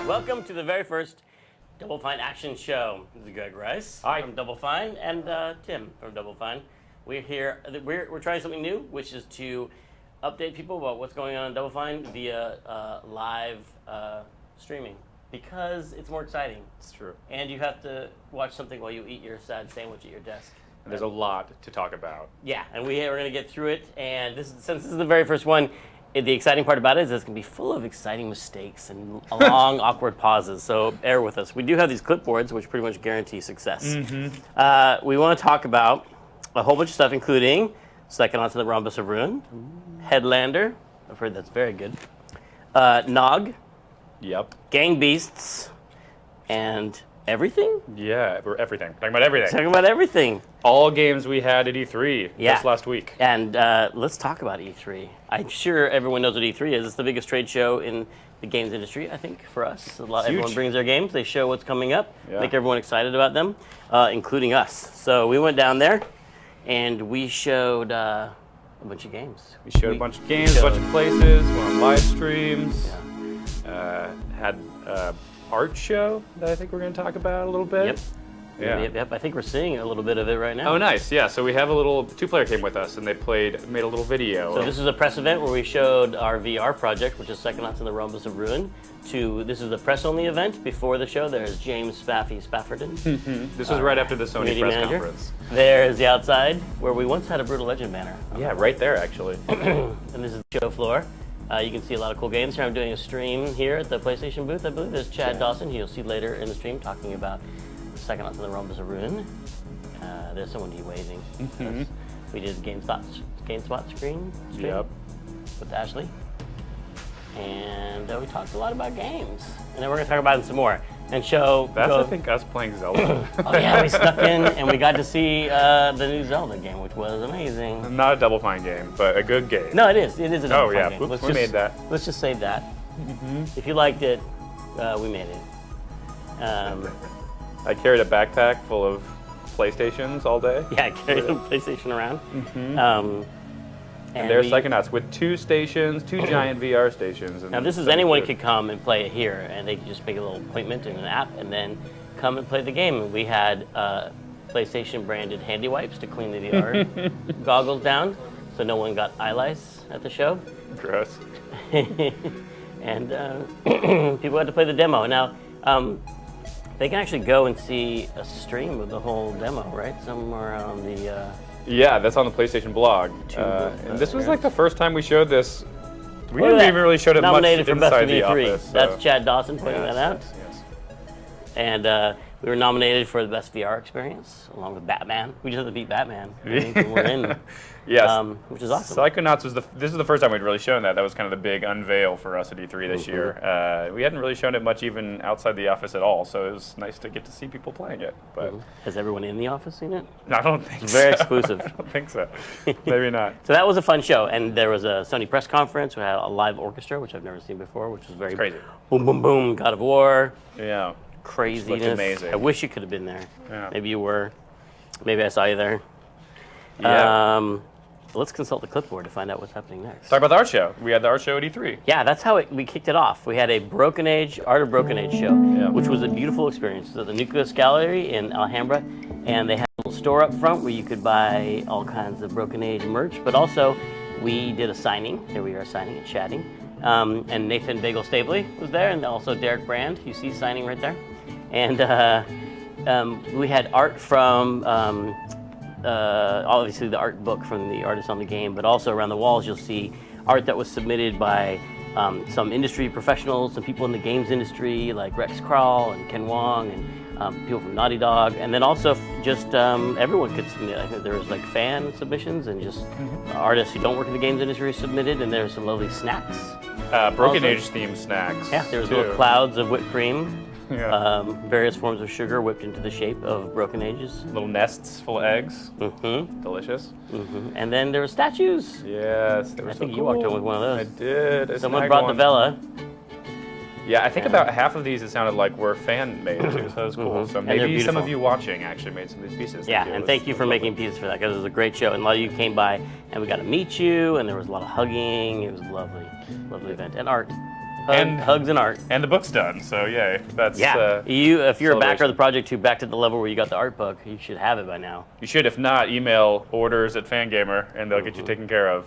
Welcome to the very first Double Fine Action Show. This is Greg Rice from Double Fine and Tim from Double Fine. We're here. We're trying something new, which is to update people about what's going on in Double Fine via live streaming, because it's more exciting. It's true. And you have to watch something while you eat your sad sandwich at your desk. And there's a lot to talk about. Yeah, and we're going to get through it. And since this is the very first one, the exciting part about it is it's going to be full of exciting mistakes and long, awkward pauses, so bear with us. We do have these clipboards, which pretty much guarantee success. Mm-hmm. We want to talk about a whole bunch of stuff, including Psychonauts and the Rhombus of Ruin, Headlander, I've heard that's very good, GNOG, Yep. Gang Beasts, and everything? Yeah, we're everything. Talking about everything. Talking about everything. All games we had at E3 just last week. And let's talk about E3. I'm sure everyone knows what E3 is. It's the biggest trade show in the games industry, I think, for us. Everyone brings their games. They show what's coming up, make everyone excited about them, including us. So we went down there, and we showed a bunch of games. We showed a bunch of games, a bunch of places, went on live streams, had art show that I think we're going to talk about a little bit. Yep. Yeah. Yep. I think we're seeing a little bit of it right now. Oh, nice. Yeah. So we have a little two-player came with us, and they made a little video. So this is a press event where we showed our VR project, which is Psychonauts and the Rhombus of Ruin. This is the press-only event. Before the show, there's James Spafferton. This was right after the Sony press manager. conference. There's the outside, where we once had a Brutal Legend banner. Yeah, right there, actually. And this is the show floor. You can see a lot of cool games here. I'm doing a stream here at the PlayStation booth, I believe. There's Chad Dawson, who you'll see later in the stream, talking about Psychonauts and the Rhombus of Ruin. There's someone waving. We did GameSpot stream with Ashley. And we talked a lot about games. And then we're going to talk about it some more. And I think, us playing Zelda. Oh yeah, we snuck in and we got to see the new Zelda game, which was amazing. Not a Double Fine game, but a good game. No, it is. It is a Double Fine game. We made that. Let's just say that. If you liked it, we made it. I carried a backpack full of PlayStations all day. Yeah, I carried a PlayStation around. And there's Psychonauts with two giant VR stations. Now this is anyone could come and play it here, and they could just make a little appointment in an app and then come and play the game. And we had PlayStation branded handy wipes to clean the VR goggles down, so no one got eye lice at the show. Gross. And people had to play the demo. Now, they can actually go and see a stream of the whole demo, right? Somewhere on the... Yeah, that's on the PlayStation blog. And this was like the first time we showed this. We didn't even really show it much nominated for Best inside of the E3. office. That's Chad Dawson pointing that out. Yes. And we were nominated for the Best VR Experience, along with Batman. We just had to beat Batman. We're in. Yes. Which is awesome. Psychonauts this is the first time we'd really shown that. That was kind of the big unveil for us at E3 this year. We hadn't really shown it much even outside the office at all, so it was nice to get to see people playing it. But has everyone in the office seen it? I don't think so. It's very exclusive. I don't think so. Maybe not. So that was a fun show, and there was a Sony press conference. We had a live orchestra, which I've never seen before, which was very crazy. Boom, boom, boom, God of War. Yeah. Craziness. Looked amazing. I wish you could have been there. Yeah. Maybe you were. Maybe I saw you there. Yeah. Let's consult the clipboard to find out what's happening next. Talk about the art show. We had the art show at E3. Yeah, that's how we kicked it off. We had a Art of Broken Age show, which was a beautiful experience. So the Nucleus Gallery in Alhambra, and they had a little store up front where you could buy all kinds of Broken Age merch, but also we did a signing. There we are signing and chatting. And Nathan Bagel Stabley was there, and also Derek Brand, you see signing right there. And we had art from obviously the art book from the artist on the game, but also around the walls you'll see art that was submitted by some industry professionals, some people in the games industry like Rex Kral and Ken Wong and people from Naughty Dog, and then also just everyone could submit. I think there was like fan submissions and just artists who don't work in the games industry submitted, and there were some lovely snacks. Broken Also- Age themed snacks. Yeah, there was too. little clouds of whipped cream, Yeah. various forms of sugar whipped into the shape of Broken Ages. Little nests full of eggs. Mm-hmm. Delicious. Mm-hmm. And then there were statues. Yes, they were I so think cool. you walked in with one of those. I did. I Someone snagged brought one. the Vela. Yeah, I think about half of these it sounded like were fan made too, so that was cool. Mhm. So And they're maybe some beautiful. of you watching actually made some of these pieces. Yeah, and thank you for making pieces for that because it was a great show. And a lot of you came by and we got to meet you, and there was a lot of hugging. It was a lovely, lovely event. And art. Hugs and art. And the book's done, so yay. That's Yeah, if you're a backer celebration. of the project who backed at the level where you got the art book, you should have it by now. You should, if not, email orders@Fangamer and they'll get you taken care of.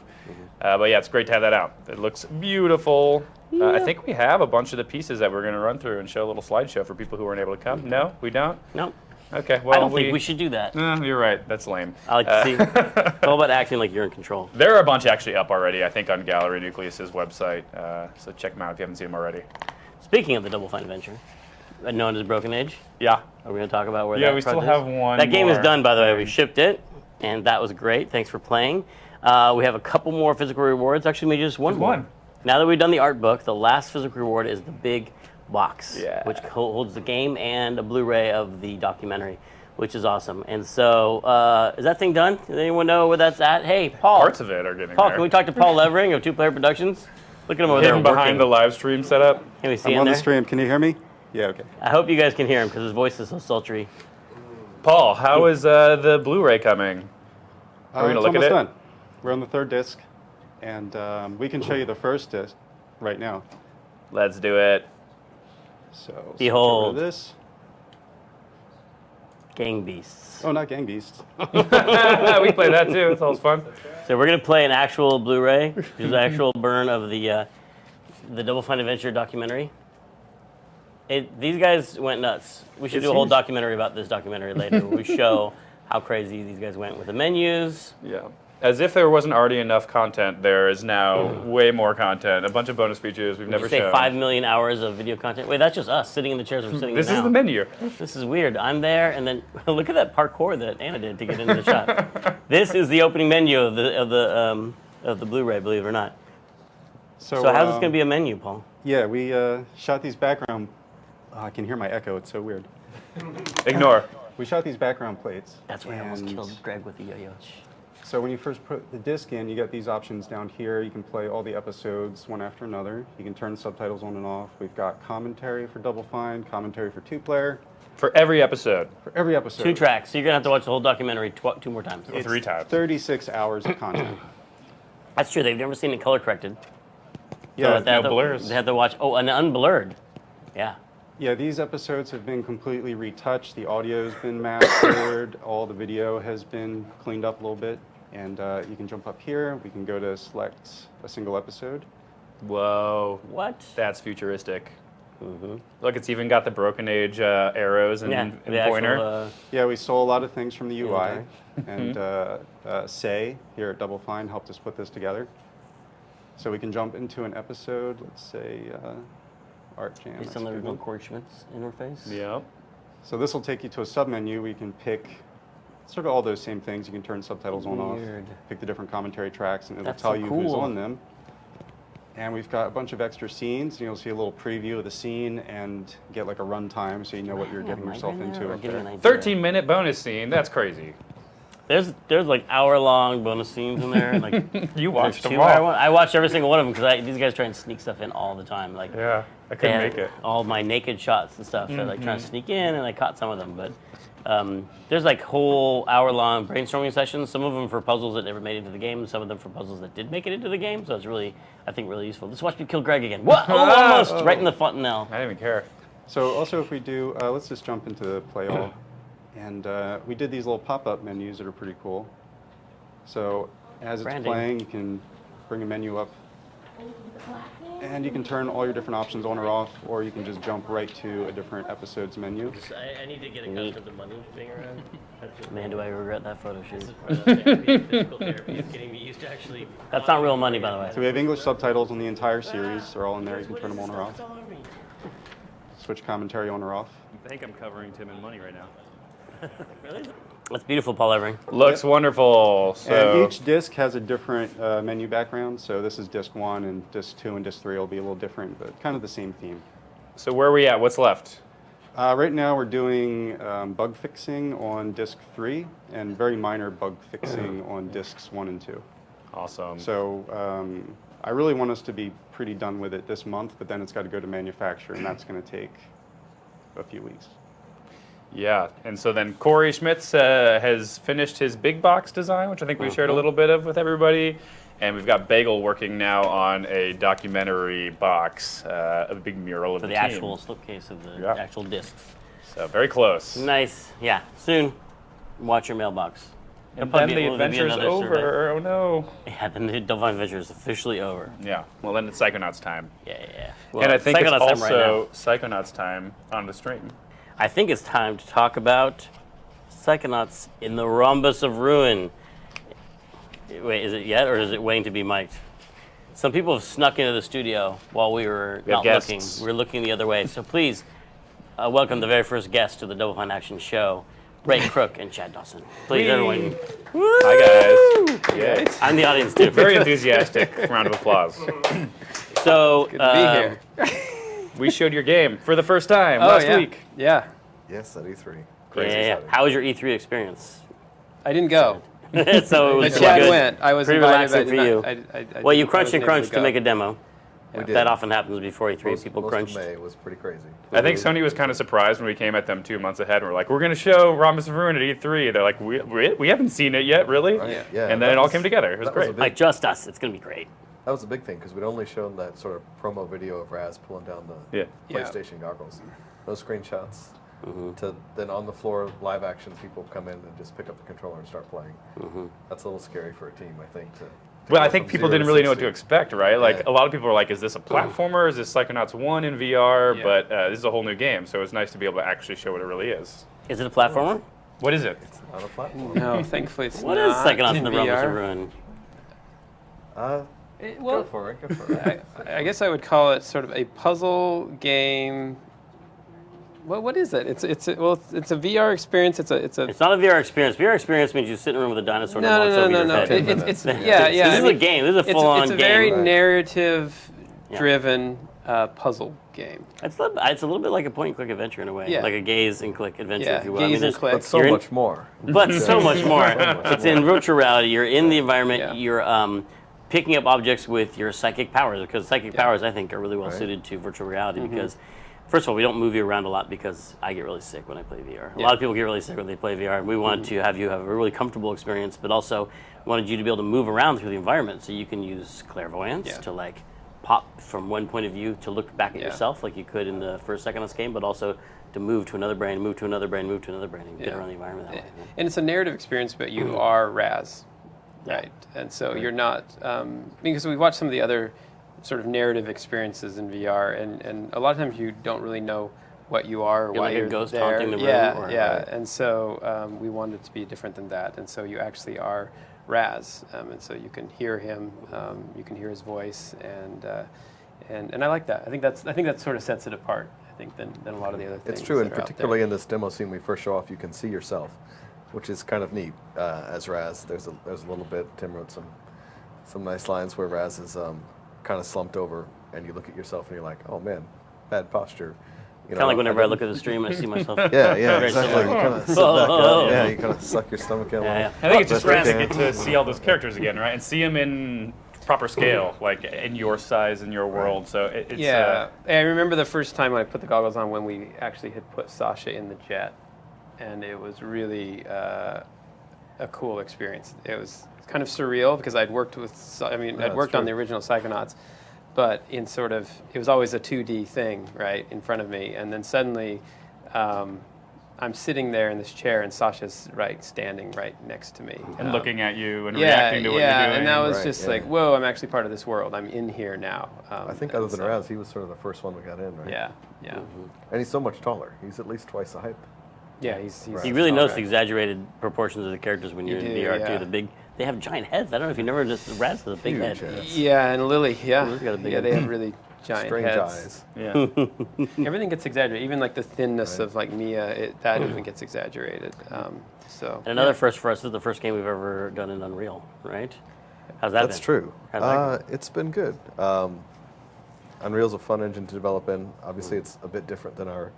But yeah, it's great to have that out. It looks beautiful. I think we have a bunch of the pieces that we're going to run through and show a little slideshow for people who weren't able to come. No, we don't? No, Okay, well, I don't think we should do that. You're right. That's lame. I like to see. It's all about acting like you're in control. There are a bunch actually up already, I think, on Gallery Nucleus's website. So check them out if you haven't seen them already. Speaking of the Double Fine Adventure, known as Broken Age, Yeah. are we going to talk about where Yeah, that we still project is? have one That game is more done, by the way. We thing. shipped it, and that was great. Thanks for playing. We have a couple more physical rewards. Actually, maybe just one Just more. one. Now that we've done the art book, the last physical reward is the big box, Yeah. which holds the game and a Blu-ray of the documentary, which is awesome. And so, is that thing done? Does anyone know where that's at? Hey, Paul. Parts of it are getting Paul, there. can we talk to Paul Levering of Two Player Productions? Look at him over there Hidden working. behind the live stream setup. Can we see I'm him on there? the stream. Can you hear me? Yeah, okay. I hope you guys can hear him because his voice is so sultry. Paul, how is the Blu-ray coming? Are we gonna It's look at almost it? done. We're on the third disc, and we can show you the first disc right now. Let's do it. So switch Behold. over to this. Gang Beasts. Oh, not Gang Beasts. We play that too. It's always fun. So we're gonna play an actual Blu-ray, which is an actual burn of the Double Fine Adventure documentary. These guys went nuts. We should It's do a whole huge. documentary about this documentary later. Where we show how crazy these guys went with the menus. Yeah. As if there wasn't already enough content, there is now way more content. A bunch of bonus features we've never Did you say shown. 5 million hours of video content? Wait, that's just us sitting in the chairs we're sitting This in now. is the menu. This is weird. I'm there, and then look at that parkour that Anna did to get into the shot. This is the opening menu of the Blu-ray, believe it or not. So how's this going to be a menu, Paul? Yeah, we shot these background. I can hear my echo. It's so weird. Ignore. We shot these background plates. That's where I almost and killed Greg with the yo-yo. So when you first put the disc in, you get these options down here. You can play all the episodes one after another. You can turn subtitles on and off. We've got commentary for Double Fine, commentary for Two Player, For every episode. for every episode. 2 tracks, so you're going to have to watch the whole documentary 2 more times. Or 3 times. 36 hours of content. That's true. They've never seen it color corrected. Yeah, They have no to- blurs. They have to watch. Oh, and unblurred. Yeah. Yeah, these episodes have been completely retouched. The audio's been mastered. All the video has been cleaned up a little bit. And you can jump up here. We can go to select a single episode. Whoa. What? That's futuristic. Mm-hmm. Look, it's even got the Broken Age arrows and, Yeah. and The pointer. actual, Yeah, we stole a lot of things from the UI. okay. And Say here at Double Fine helped us put this together. So we can jump into an episode. Let's say Art Jam. based That's on the a good original one. Corey Schmidt's interface. Yep. So this will take you to a submenu where you can pick sort of all those same things. You can turn subtitles on off, Weird. pick the different commentary tracks, and it'll That's tell so you who's cool. on them. And we've got a bunch of extra scenes. And you'll see a little preview of the scene and get like a runtime so you know what you're getting yourself into up there. 13-minute bonus scene. That's crazy. There's like hour-long bonus scenes in there. Like You watched there's them 2 hour all. one. I watched every single one of them because these guys try and sneak stuff in all the time. Like Yeah, I they couldn't had make it. all my naked shots and stuff. They're like trying to Mm-hmm. sneak in, and I caught some of them. But there's like whole hour-long brainstorming sessions. Some of them for puzzles that never made it into the game, and some of them for puzzles that did make it into the game. So it's really, I think, really useful. Let's watch me kill Greg again. What? Oh, almost right in the fontanelle. I didn't even care. So also if we do, let's just jump into Play All. And we did these little pop-up menus that are pretty cool. So as it's Branding. playing, you can bring a menu up. And you can turn all your different options on or off, or you can just jump right to a different episode's menu. I need to get accustomed to money being around. Man, do I regret that photo shoot. Getting me used to actually. That's not real money, by the way. So we have English subtitles on the entire series. They're all in there. You can turn them on or off. Switch commentary on or off. think I'm covering Tim in money right now. Really? That's beautiful, Paul Evering. Looks wonderful. So And each disc has a different menu background. So this is disc 1, and disc 2 and disc 3 will be a little different, but kind of the same theme. So where are we at? What's left? Right now we're doing bug fixing on disc 3 and very minor bug fixing on discs 1 and 2. Awesome. So I really want us to be pretty done with it this month, but then it's got to go to manufacture, and that's going to take a few weeks. Yeah, and so then Corey Schmitz has finished his big box design, which I think we shared a little bit of with everybody. And we've got Bagel working now on a documentary box, a big mural of For the the team. actual slipcase of the Yeah. actual discs. So very close. Nice. Yeah. Soon, watch your mailbox. And It'll then probably the be- will there be adventure's another over. survey? Oh no. Yeah, then the Delphi Adventure is officially over. Yeah. Well, then it's Psychonauts time. Yeah. And I think it's Psychonauts time right now. also Psychonauts time on the stream. I think it's time to talk about Psychonauts in the Rhombus of Ruin. Wait, is it yet, or is it waiting to be mic'd? Some people have snuck into the studio while we were We have not looking. guests. We were looking the other way. So please, welcome the very first guest to the Double Fine Action Show, Ray Crook and Chad Dawson. Please, everyone. Hi guys. Yeah. I'm the audience too. Very enthusiastic round of applause. So, Good to be here. We showed your game for the first time last yeah. week. Yeah. Yes, at E3. Crazy. yeah. How was your E3 experience? I didn't go. So it But was Chad good. went. I was Pretty invited, but I relaxing did for not- you. I Well, you didn't- I crunched and wasn't able crunched to go. make a demo. We did. That often happens before E3. People most crunched. of May was pretty crazy. I think Sony was kind of surprised when we came at them 2 months ahead. And we're like, we're going to show Rhombus of Ruin at E3. They're like, we haven't seen it yet, really? Right? Yeah. And then it all came together. It was that was great. a big- Like just us. It's gonna be great. That was a big thing because we'd only shown that sort of promo video of Raz pulling down the Yeah. Yeah. PlayStation goggles. Those screenshots. To then on the floor, live action, people come in and just pick up the controller and start playing. That's a little scary for a team, I think. To Well, I go think from people 0 didn't really know what 60. to expect, right? Like, Yeah. a lot of people were like, is this a platformer? Is this Psychonauts 1 in VR? Yeah. But this is a whole new game, so it's nice to be able to actually show what it really is. Is it a platformer? What is it? On a platform. No, thankfully it's What not. is Psychonauts in in the Rhombus of VR. Ruin? Well, Go for it. Go for it. I guess I would call it sort of a puzzle game. What is it? It's a VR experience. It's a It's not a VR experience. VR experience means you sit in a room with a dinosaur that walks over your head. It's minutes. yeah. This is a game. This is a full-on It's a game. very Right. narrative-driven puzzle game. It's a little bit like a point-and-click adventure in a way, Yeah. like a gaze-and-click adventure, Yeah, if you will. gaze and there's- click. But so You're in- much more. But so much more. much It's more. in virtual reality. You're in the environment. Yeah. You're picking up objects with your psychic powers, because psychic powers, I think, are really well Right. suited to virtual reality because, first of all, we don't move you around a lot because I get really sick when I play VR. A lot of people get really sick when they play VR, and we want to have you have a really comfortable experience, but also wanted you to be able to move around through the environment, so you can use clairvoyance Yeah. to like pop from one point of view to look back at Yeah. yourself like you could in the first Psychonauts game, but also to move to another brain, move to another brain, move to another brain, and get Yeah. around the environment that way. And it's a narrative experience, but you are Raz, Yeah. right? And so you're not, because we watched some of the other sort of narrative experiences in VR, and a lot of times you don't really know what you are or You're why like a you're ghost there. haunting the room, yeah, or- yeah. Right. And so we wanted it to be different than that, and so you actually are Raz, and so you can hear him, you can hear his voice, and I like that. I think that sort of sets it apart. I think than a lot of the other things. It's true, and that are out particularly there. in this demo scene we first show off, you can see yourself, which is kind of neat. As Raz, there's a little bit. Tim wrote some nice lines where Raz is kind of slumped over, and you look at yourself and you're like, oh man, bad posture. You Kind of like whenever I look at the stream, I see myself. Yeah, Very exactly. similar. You kind of sit Oh, back oh, up. Yeah, oh. you kind of suck your stomach in. a Yeah, little. yeah. I think it's just Best rad to we get can. to see all those characters again, right? And see them in proper scale, like in your size, in your world. So it's Yeah, I remember the first time when I put the goggles on when we actually had put Sasha in the jet, and it was really a cool experience. It was kind of surreal because I'd worked with, I'd that's worked on true. the original Psychonauts, but in sort of, it was always a 2D thing, right, in front of me, and then suddenly I'm sitting there in this chair and Sasha's standing right next to me. and looking at you and yeah, reacting to what you're doing. and that was Right, just yeah. like, whoa, I'm actually part of this world. I'm in here now. I think other than Raz, he was sort of the first one we got in, right? Yeah, yeah. And he's so much taller. He's at least twice the height. Yeah, he's You really notice the okay. exaggerated proportions of the characters when you're You in do, VR yeah. too. They have giant heads. I don't know if you never just Raz has a big Huge head. heads. Yeah, and Lily, yeah. Lily's got a big yeah, head. they have really giant Strange heads. eyes. Yeah. Everything gets exaggerated. Even like the thinness of like Mia, that even gets exaggerated. So And another first for us, this is the first game we've ever done in Unreal, right? How's that That's been? true. How's that It's been good. Unreal's a fun engine to develop in. Obviously, it's a bit different than our.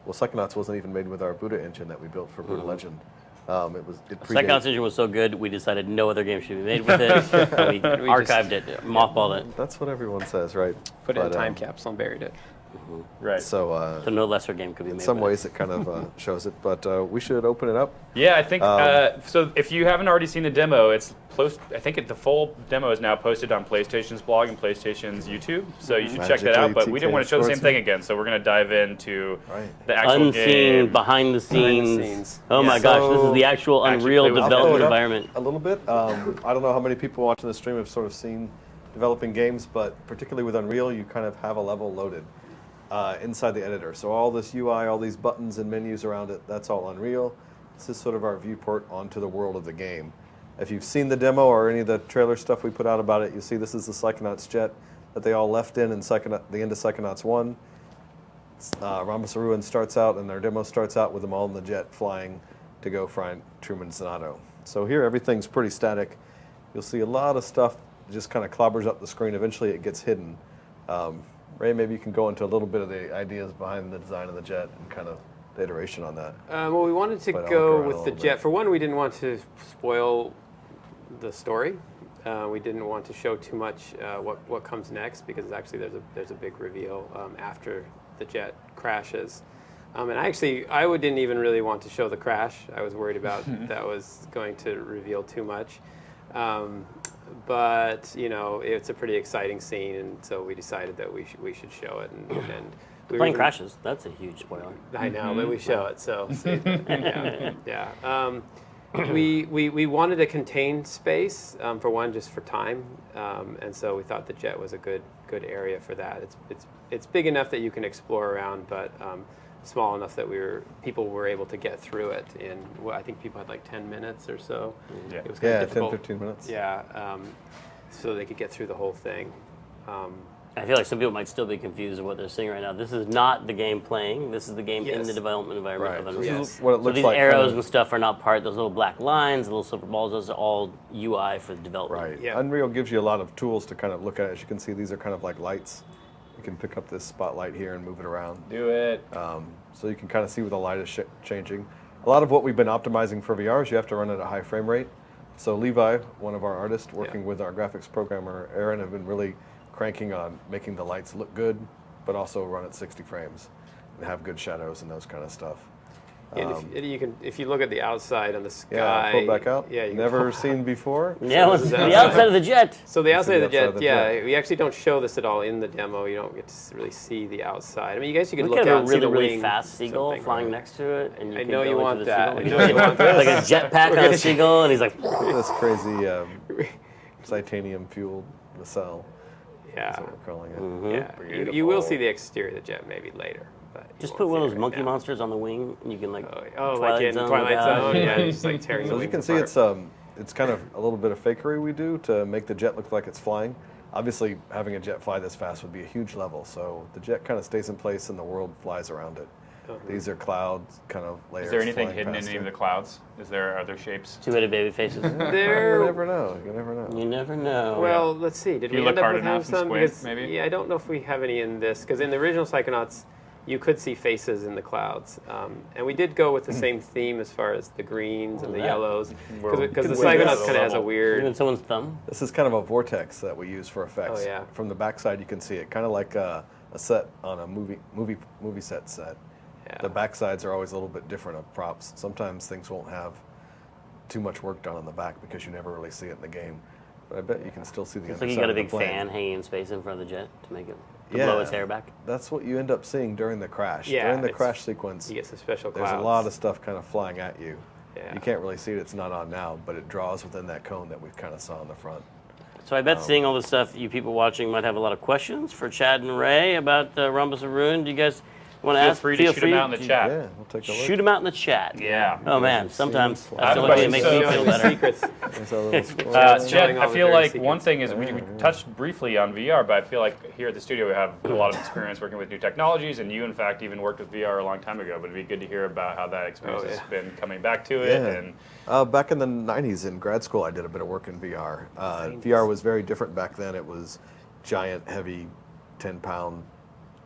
Well, Psychonauts wasn't even made with our Buddha engine that we built for Buddha Legend. It predates- Psychonauts engine was so good, we decided no other game should be made with it. And we archived it, mothballed it. That's what everyone says, right? put it in a But, time capsule and buried it. Right. So, So no lesser game could be made in some with ways, it kind of shows it. But we should open it up. Yeah, I think so. If you haven't already seen the demo, I think the full demo is now posted on PlayStation's blog and PlayStation's YouTube. So you should check that out. But we didn't want to show the same thing again, so we're going to dive into the actual Unseen, game. behind the scenes. scenes. Oh my Yeah. gosh, this is the actual Actually Unreal play with I'll development throw it up environment. a little bit. I don't know how many people watching the stream have sort of seen developing games, but particularly with Unreal, you kind of have a level loaded inside the editor. So all this UI, all these buttons and menus around it, that's all Unreal. This is sort of our viewport onto the world of the game. If you've seen the demo or any of the trailer stuff we put out about it, you see this is the Psychonauts jet that they all left in the end of Psychonauts 1. Rhombus of Ruin starts out, and their demo starts out with them all in the jet flying to go find Truman Sonato. So here everything's pretty static. You'll see a lot of stuff just kind of clobbers up the screen. Eventually it gets hidden. Ray, maybe you can go into a little bit of the ideas behind the design of the jet and kind of the iteration on that. Well, we wanted to But I'll go go around with a the little jet. bit. For one, we didn't want to spoil the story. We didn't want to show too much what comes next, because actually there's a big reveal after the jet crashes. And I didn't even really want to show the crash. I was worried about that was going to reveal too much. But it's a pretty exciting scene, and so we decided that we should show it. And we Plane were- crashes. That's a huge spoiler. I know, but we show it. So yeah. We wanted a contained space for one, just for time, and so we thought the jet was a good area for that. It's big enough that you can explore around, but small enough that people were able to get through it in, I think people had like 10 minutes or so. Yeah. It was kind of 10, difficult. 15 minutes. Yeah, so they could get through the whole thing. I feel like some people might still be confused of what they're seeing right now. This is not the game playing. This is the game in Yes. the development environment Right. of This Unreal. is what it So looks these like. arrows kind and of- stuff are not part. Those little black lines, the little silver balls, those are all UI for the development. Right. Yeah. Unreal gives you a lot of tools to kind of look at. As you can see, these are kind of like lights. You can pick up this spotlight here and move it around. Do it. So you can kind of see where the light is changing. A lot of what we've been optimizing for VR is you have to run at a high frame rate. So Levi, one of our artists, working with our graphics programmer, Aaron, have been really cranking on making the lights look good, but also run at 60 frames and have good shadows and those kind of stuff. And if you look at the outside on the sky, Yeah, pull it back out. Yeah, you can Never seen before. Yeah, So it's this is the outside of the jet. So the outside of the outside jet, of the yeah, jet. we actually don't show this at all in the demo. You don't get to really see the outside. I mean, you guys, you could Look look at out a and see really, the really wing, fast seagull something. flying next to it, and you I can know go you into want the that. seagull. I know you want that. Like a jetpack on a seagull, and he's like, This crazy titanium fueled nacelle. Yeah, That's what we're calling it. yeah. You will see the exterior of the jet maybe later. But you just won't put one see of it those right monkey now. monsters on the wing, and you can like Like in Twilight look out. Zone, yeah, just like tearing the So as you wings can see, apart. it's kind of a little bit of fakery we do to make the jet look like it's flying. Obviously, having a jet fly this fast would be a huge level, so the jet kind of stays in place and the world flies around it. These are clouds, kind of layers. Is there anything flying hidden in past any of it. the clouds? Are there shapes? Two-headed baby faces. You never know. You never know. You never know. Well, let's see. Did you we look end up hard with having enough and some? squint, Because, maybe? Yeah, I don't know if we have any in this, because in the original Psychonauts, you could see faces in the clouds, and we did go with the same theme as far as the greens and the that? yellows, Well, because the can wait Psychonauts this kind of has a level. weird. Even someone's thumb. This is kind of a vortex that we use for effects. Oh, yeah. From the backside, you can see it, kind of like a set on a movie set. Yeah. The backsides are always a little bit different of props. Sometimes things won't have too much work done on the back because you never really see it in the game. But I bet you can still see the It's like underside you got a of the big plane. fan hanging in space in front of the jet to make it to blow its air back. That's what you end up seeing during the crash. Yeah, during the it's- crash sequence, You get some special there's clouds. a lot of stuff kind of flying at you. Yeah. You can't really see it. It's not on now, but it draws within that cone that we kind of saw in the front. So I bet seeing all this stuff, you people watching might have a lot of questions for Chad and Ray about Rhombus of Ruin. Do you guys Want to Feel ask? free to shoot them out in the chat. Yeah, we'll take a look. Shoot them out in the chat. Yeah. Oh man, sometimes Scenes. that's the only thing that makes me So- feel better. Secrets. There's a little scroll. Chet, Showing all I the feel dirty like secrets. one thing is we touched briefly on VR, but I feel like here at the studio we have a lot of experience working with new technologies, and you, in fact, even worked with VR a long time ago. But it'd be good to hear about how that experience has been coming back to it. Yeah. And Back in the 90s in grad school, I did a bit of work in VR. VR was very different back then. It was giant, heavy, 10-pound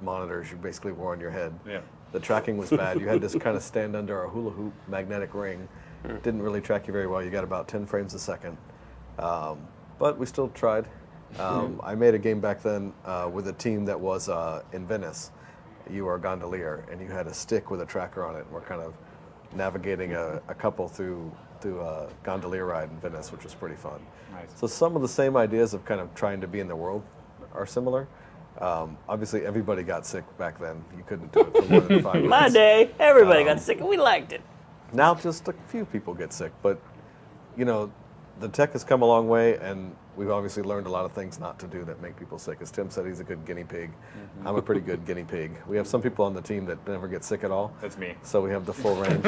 monitors you basically wore on your head. Yeah. The tracking was bad. You had to kind of stand under a hula hoop magnetic ring. Didn't really track you very well. You got about 10 frames a second. But we still tried. I made a game back then with a team that was in Venice. You were a gondolier, and you had a stick with a tracker on it. And we're kind of navigating a couple through a gondolier ride in Venice, which was pretty fun. Nice. So some of the same ideas of kind of trying to be in the world are similar. Obviously, everybody got sick back then. You couldn't do it for more than 5 minutes. My day, everybody got sick and we liked it. Now just a few people get sick, but you know, the tech has come a long way, and we've obviously learned a lot of things not to do that make people sick. As Tim said, he's a good guinea pig. I'm a pretty good guinea pig. We have some people on the team that never get sick at all. That's me. So we have the full range.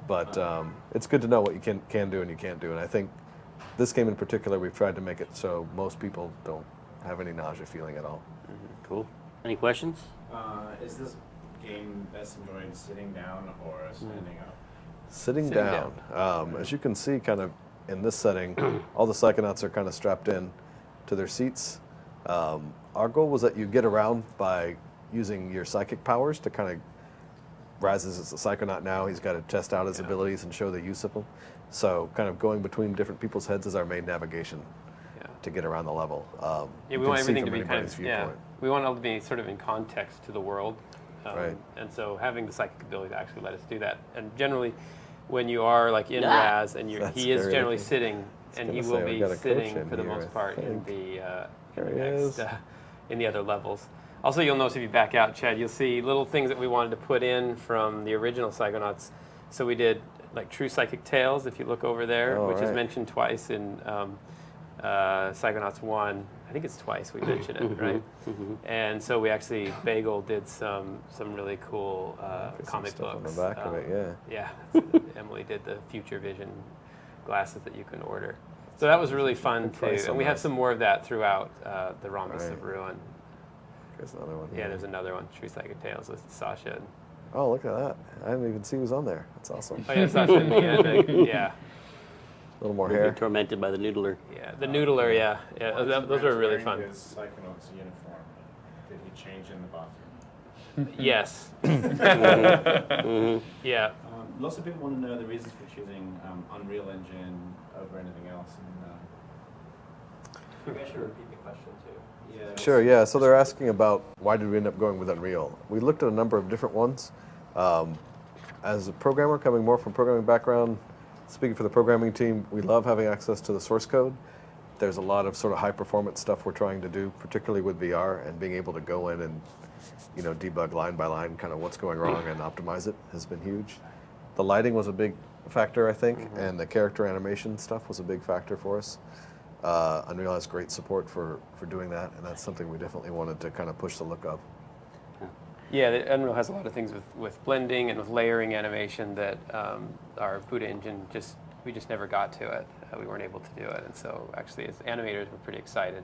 But it's good to know what you can do and you can't do. And I think this game in particular, we've tried to make it so most people don't have any nausea feeling at all. Cool. Any questions? Is this game best enjoyed sitting down or standing up? Sitting Sitting down. As you can see, kind of in this setting, all the Psychonauts are kind of strapped in to their seats. Our goal was that you get around by using your psychic powers to kind of Raz is a Psychonaut now. He's got to test out his abilities and show the use of them. So kind of going between different people's heads is our main navigation to get around the level. Yeah, You we can want see everything to from be kind anybody's of viewpoint. we want it all to be sort of in context to the world, Right. And so having the psychic ability to actually let us do that. And generally, when you are like in Ah. Raz and That's he is very generally different. sitting, and he gonna will say, we be got a coach sitting in for the here, most I part in think. the There he next is. in the other levels. Also, you'll notice if you back out, Chad, you'll see little things that we wanted to put in from the original Psychonauts. So we did like True Psychic Tales, if you look over there, Oh, which is right. mentioned twice in Psychonauts 1. I think it's twice we mention it, right? And so we actually, Bagel did some really cool Some comic stuff books. on the back of it, yeah. Yeah, Emily did the Future Vision glasses that you can order. So that was really fun Good too. price And on we have those. some more of that throughout the Rhombus Right. of Ruin. There's another one. Yeah, here. there's another one, True Psychic Tales with Sasha. Oh, look at that. I didn't even see who's on there. That's awesome. Oh yeah, Sasha and the yeah. A little more Being hair. tormented by the noodler. Yeah, the Noodler, yeah. Those were really fun. His Psychonauts uniform. Did he change in the bathroom? Yes. Yeah. Lots of people want to know the reasons for choosing Unreal Engine over anything else. And, You guys should repeat the question too. yeah, Sure, yeah. So they're asking about why did we end up going with Unreal. We looked at a number of different ones. As a programmer coming more from programming background, speaking for the programming team, we love having access to the source code. There's a lot of sort of high performance stuff we're trying to do, particularly with VR, and being able to go in and debug line by line kind of what's going wrong and optimize it has been huge. The lighting was a big factor, I think, and the character animation stuff was a big factor for us. Unreal has great support for doing that, and that's something we definitely wanted to kind of push the look of. Yeah, Unreal has a lot of things with blending and with layering animation that our Buddha engine we just never got to it. We weren't able to do it, and so actually as animators we're pretty excited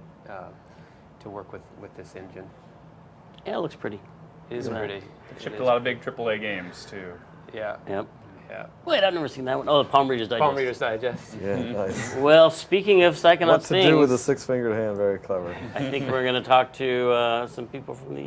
to work with this engine. Yeah, it looks pretty. It is pretty. Shipped a lot of big AAA games too. Yeah. Yep. Yeah. Wait, I've never seen that one. Oh, the Palm Readers Digest. Palm Reader's Digest. Yeah, nice. Well, speaking of Psychonauts What to things, do with a six-fingered hand? Very clever. I think we're going to talk to some people from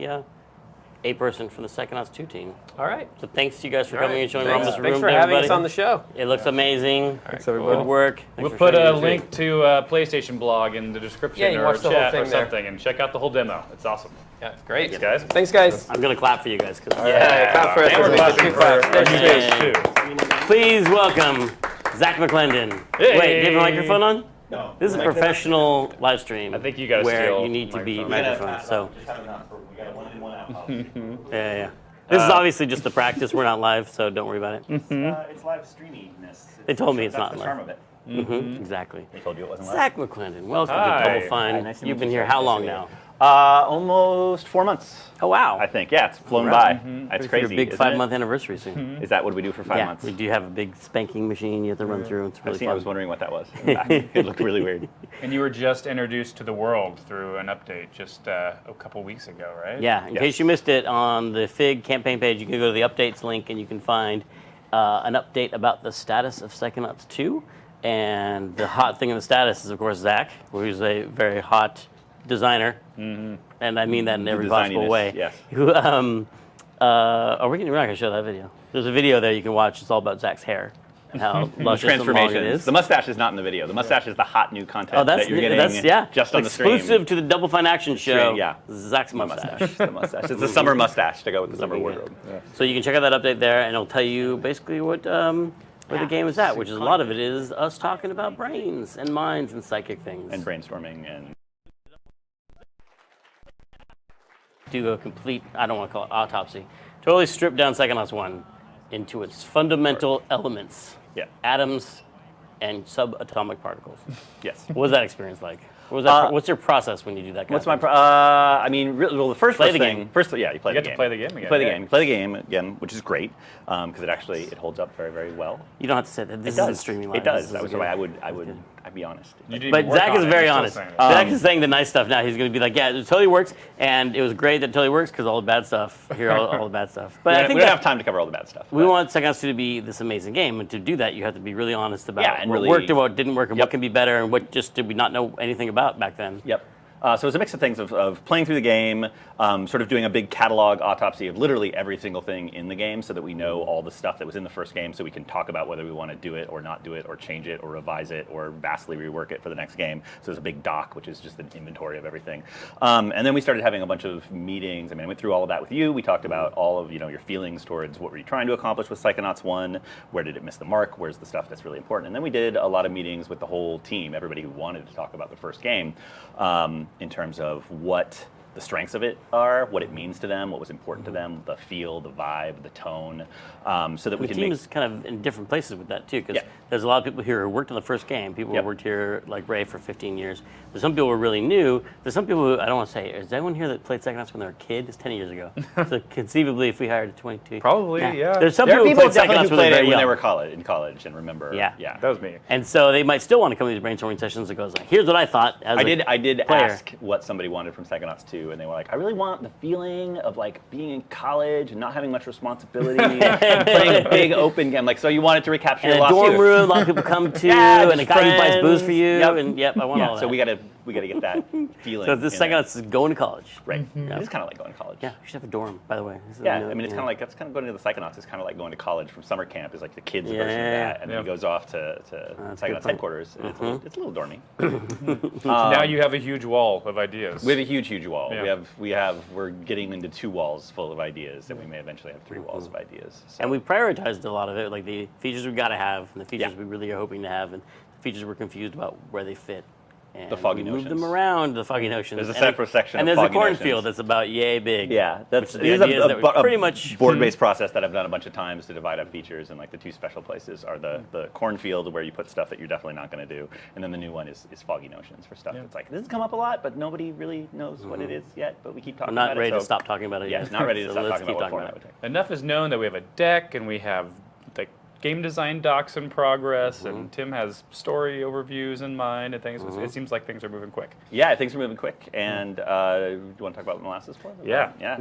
a person from the Psychonauts 2 team. All right. So thanks to you guys for All coming right. and showing Thanks, Rhombus of thanks Ruin for to having everybody. us on the show. It looks amazing. Thanks, everybody. Good work. We'll Thanks for put showing a it, too. link to a PlayStation blog in the description Yeah, you or watch the whole chat or thing there. something, and check out the whole demo. It's awesome. Yeah, great. Thanks, guys. Thanks, guys. I'm going to clap for you guys. Yeah, clap for us. And we're everybody. clapping Two for claps. our There's new two. guys, too. Please welcome Zach McClendon. Hey. Wait, do you have a microphone on? No. This is a professional live stream. I think you gotta where steal you need to be microphone. microphone. So Just have enough for, we got one out. yeah. This is obviously just the practice. We're not live, so don't worry about it. It's live streaminess. They told me it's not That's the live. charm of it. Exactly. They told you it wasn't live. Zach McClendon, welcome Hi. to Double Fine. Hi, nice to You've meet been you, here sir. how Nice long to meet now? Almost 4 months. Oh wow! I think. Yeah, it's flown Right. by. That's Your crazy. big isn't 5-month it? anniversary soon. Is that what we do for 5 Yeah, months? we do have a big spanking machine you have to run through. It's I've really seen, fun. I was wondering what that was. It looked really weird. And you were just introduced to the world through an update just a couple weeks ago, right? Yeah, in Yes. case you missed it, on the FIG campaign page, you can go to the updates link and you can find an update about the status of Psychonauts 2. And the hot thing in the status is, of course, Zach, who's a very hot designer. And I mean that in every possible designiness, way. yes. Who, we're not going to show that video. There's a video there you can watch. It's all about Zach's hair and how luscious and long it Transformations. is. The mustache is not in the video. The mustache is the hot new content Oh, that's that you're getting just on the stream. exclusive to the Double Fine Action show. Yeah. Zach's My mustache. mustache. The mustache. It's a summer mustache to go with the summer wardrobe. So you can check out that update there, and it'll tell you basically what where the game is at, which is a lot of it is us talking about brains and minds and psychic things. And brainstorming and do a complete, I don't want to call it autopsy, totally strip down Psychonauts 1 into its fundamental elements, yeah. atoms and subatomic particles. Yes. What was that experience like? What was that, what's your process when you do that? What's my? I mean, well, the first Play the thing. game. First, yeah, you play You the get to game. play the game again, You play the yeah. game. You play the game again, which is great because it holds up very, very well. You don't have to say that. This It does. isn't streaming live. It does. This That is was good. the way I'd be honest. You didn't But even work Zach on is it, very you're still honest. saying it. Zach is saying the nice stuff now. He's going to be like, yeah, it totally works, and it was great that it totally works because all the bad stuff, here all the bad stuff. But I think we don't that have time to cover all the bad stuff. we but- want Psychonauts 2 to be this amazing game, and to do that, you have to be really honest about Yeah, and what really- worked and what didn't work, and Yep. what can be better, and what just did we not know anything about back then. Yep. So it's a mix of things of playing through the game, sort of doing a big catalog autopsy of literally every single thing in the game so that we know all the stuff that was in the first game so we can talk about whether we want to do it or not do it or change it or revise it or vastly rework it for the next game. So there's a big doc, which is just an inventory of everything. And then we started having a bunch of meetings. I mean, I went through all of that with you. We talked about all of your feelings towards what were you trying to accomplish with Psychonauts 1, where did it miss the mark, where's the stuff that's really important. And then we did a lot of meetings with the whole team, everybody who wanted to talk about the first game in terms of what the strengths of it are, what it means to them, what was important to them, the feel, the vibe, the tone, so that we The can team make... is kind of in different places with that too, because Yeah. there's a lot of people here who worked on the first game. People Yep. who worked here, like Ray, for 15 years. There's some people who are really new. There's some people who, I don't want to say, is anyone here that played Psychonauts when they were a kid? It's 10 years ago. So conceivably, if we hired a 22... Probably, yeah. There's some There are people who people played definitely Psychonauts who when they played were it very when they young. were in college and remember. Yeah. That was me. And so they might still want to come to these brainstorming sessions and go, like, here's what I thought as I did player. ask what somebody wanted from Psychonauts 2, and they were like, I really want the feeling of like being in college and not having much responsibility, and playing a big open game. Like, so you wanted to recapture And your a lost dorm youth. room, a lot of people come to, Yeah, and a just guy who buys booze for friends. you, Yep. and I want all that. So we gotta get that feeling. So this in there. Psychonauts is going to college. Right. It's kind of like going to college. Yeah, we should have a dorm, by the way. This is Yeah, a- I mean, it's yeah. kind of like that's kind of going to the Psychonauts. It's kind of like going to college from summer camp. Is like the kids' Yeah, version of yeah, that, and then yeah. he goes off to good Psychonauts point. headquarters. And it's a little dormy. Now you have a huge wall of ideas. We have a huge wall. Yeah. We're getting into 2 walls full of ideas, and we may eventually have 3 walls of ideas. So. And we prioritized a lot of it, like the features we got to have, and the features Yeah. we really are hoping to have, and the features we're confused about where they fit. And The foggy we move them notions. around, the foggy notions. There's a And separate section And of there's a foggy cornfield notions. that's about yay big. Yeah, that's Which the idea is that we pretty much board-based process that I've done a bunch of times to divide up features, and like the 2 special places are the cornfield where you put stuff that you're definitely not going to do, and then the new one is foggy notions for stuff that's like this has come up a lot, but nobody really knows what it is yet, but we keep talking I'm not about ready it. to so- stop talking about it Yeah, yet. it's not ready to So stop let's talking keep about what talking format about would take. Enough is known that we have a deck and we have like game design docs in progress, and Tim has story overviews in mind and things. It seems like things are moving quick. Yeah, things are moving quick, and do you want to talk about Molasses Flood? Yeah. Yeah.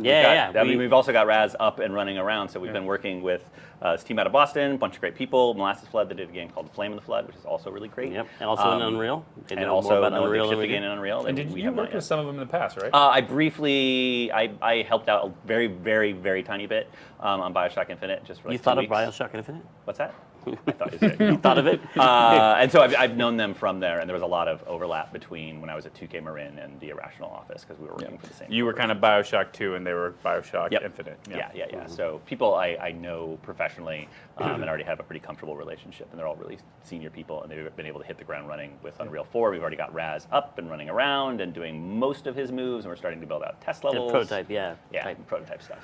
Yeah. We've also got Raz up and running around, so we've been working with this team out of Boston, a bunch of great people. Molasses Flood, they did a game called Flame in the Flood, which is also really great. Yep, and also in Unreal. They And know also more about know Unreal they've than shipped we a game do. in Unreal. And that did we you have not work yet. with some of them in the past, right? I briefly, I helped out a very, very, very tiny bit on BioShock Infinite, just for like You 2 thought of weeks. BioShock Infinite? What's that? I thought you said. You thought of it? And so I've known them from there, and there was a lot of overlap between when I was at 2K Marin and the Irrational office because we were working for the same. You were kind of BioShock 2 and they were BioShock Yep. Infinite. Yeah. So people I know professionally and already have a pretty comfortable relationship, and they're all really senior people, and they've been able to hit the ground running with Unreal 4. We've already got Raz up and running around and doing most of his moves, and we're starting to build out test And levels. prototype, yeah. Yeah, Type. prototype stuff.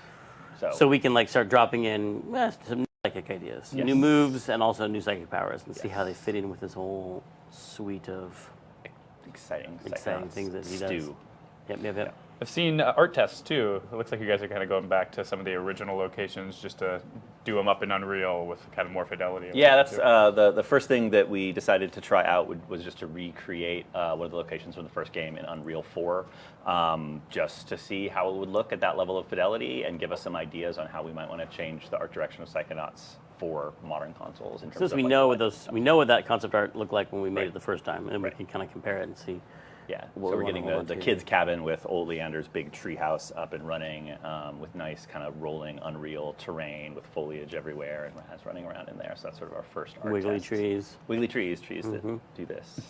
So we can like start dropping in some psychic ideas, Yes. new moves, and also new psychic powers, and see how they fit in with this whole suite of exciting exciting Psychonauts things that he stew. does. Yep. I've seen art tests too. It looks like you guys are kind of going back to some of the original locations just to do them up in Unreal with kind of more fidelity. Yeah, that's the first thing that we decided to try out was just to recreate one of the locations from the first game in Unreal 4, just to see how it would look at that level of fidelity and give us some ideas on how we might want to change the art direction of Psychonauts for modern consoles. In terms Since of we like, know what that concept art looked like when we made it the first time, and we can kind of compare it and see. Yeah, What so we we're getting wanna the do. kids' cabin with old Leander's big treehouse up and running, with nice kind of rolling Unreal terrain with foliage everywhere, and Raz running around in there. So that's sort of our first art Wiggly test. trees. Wiggly trees that do this.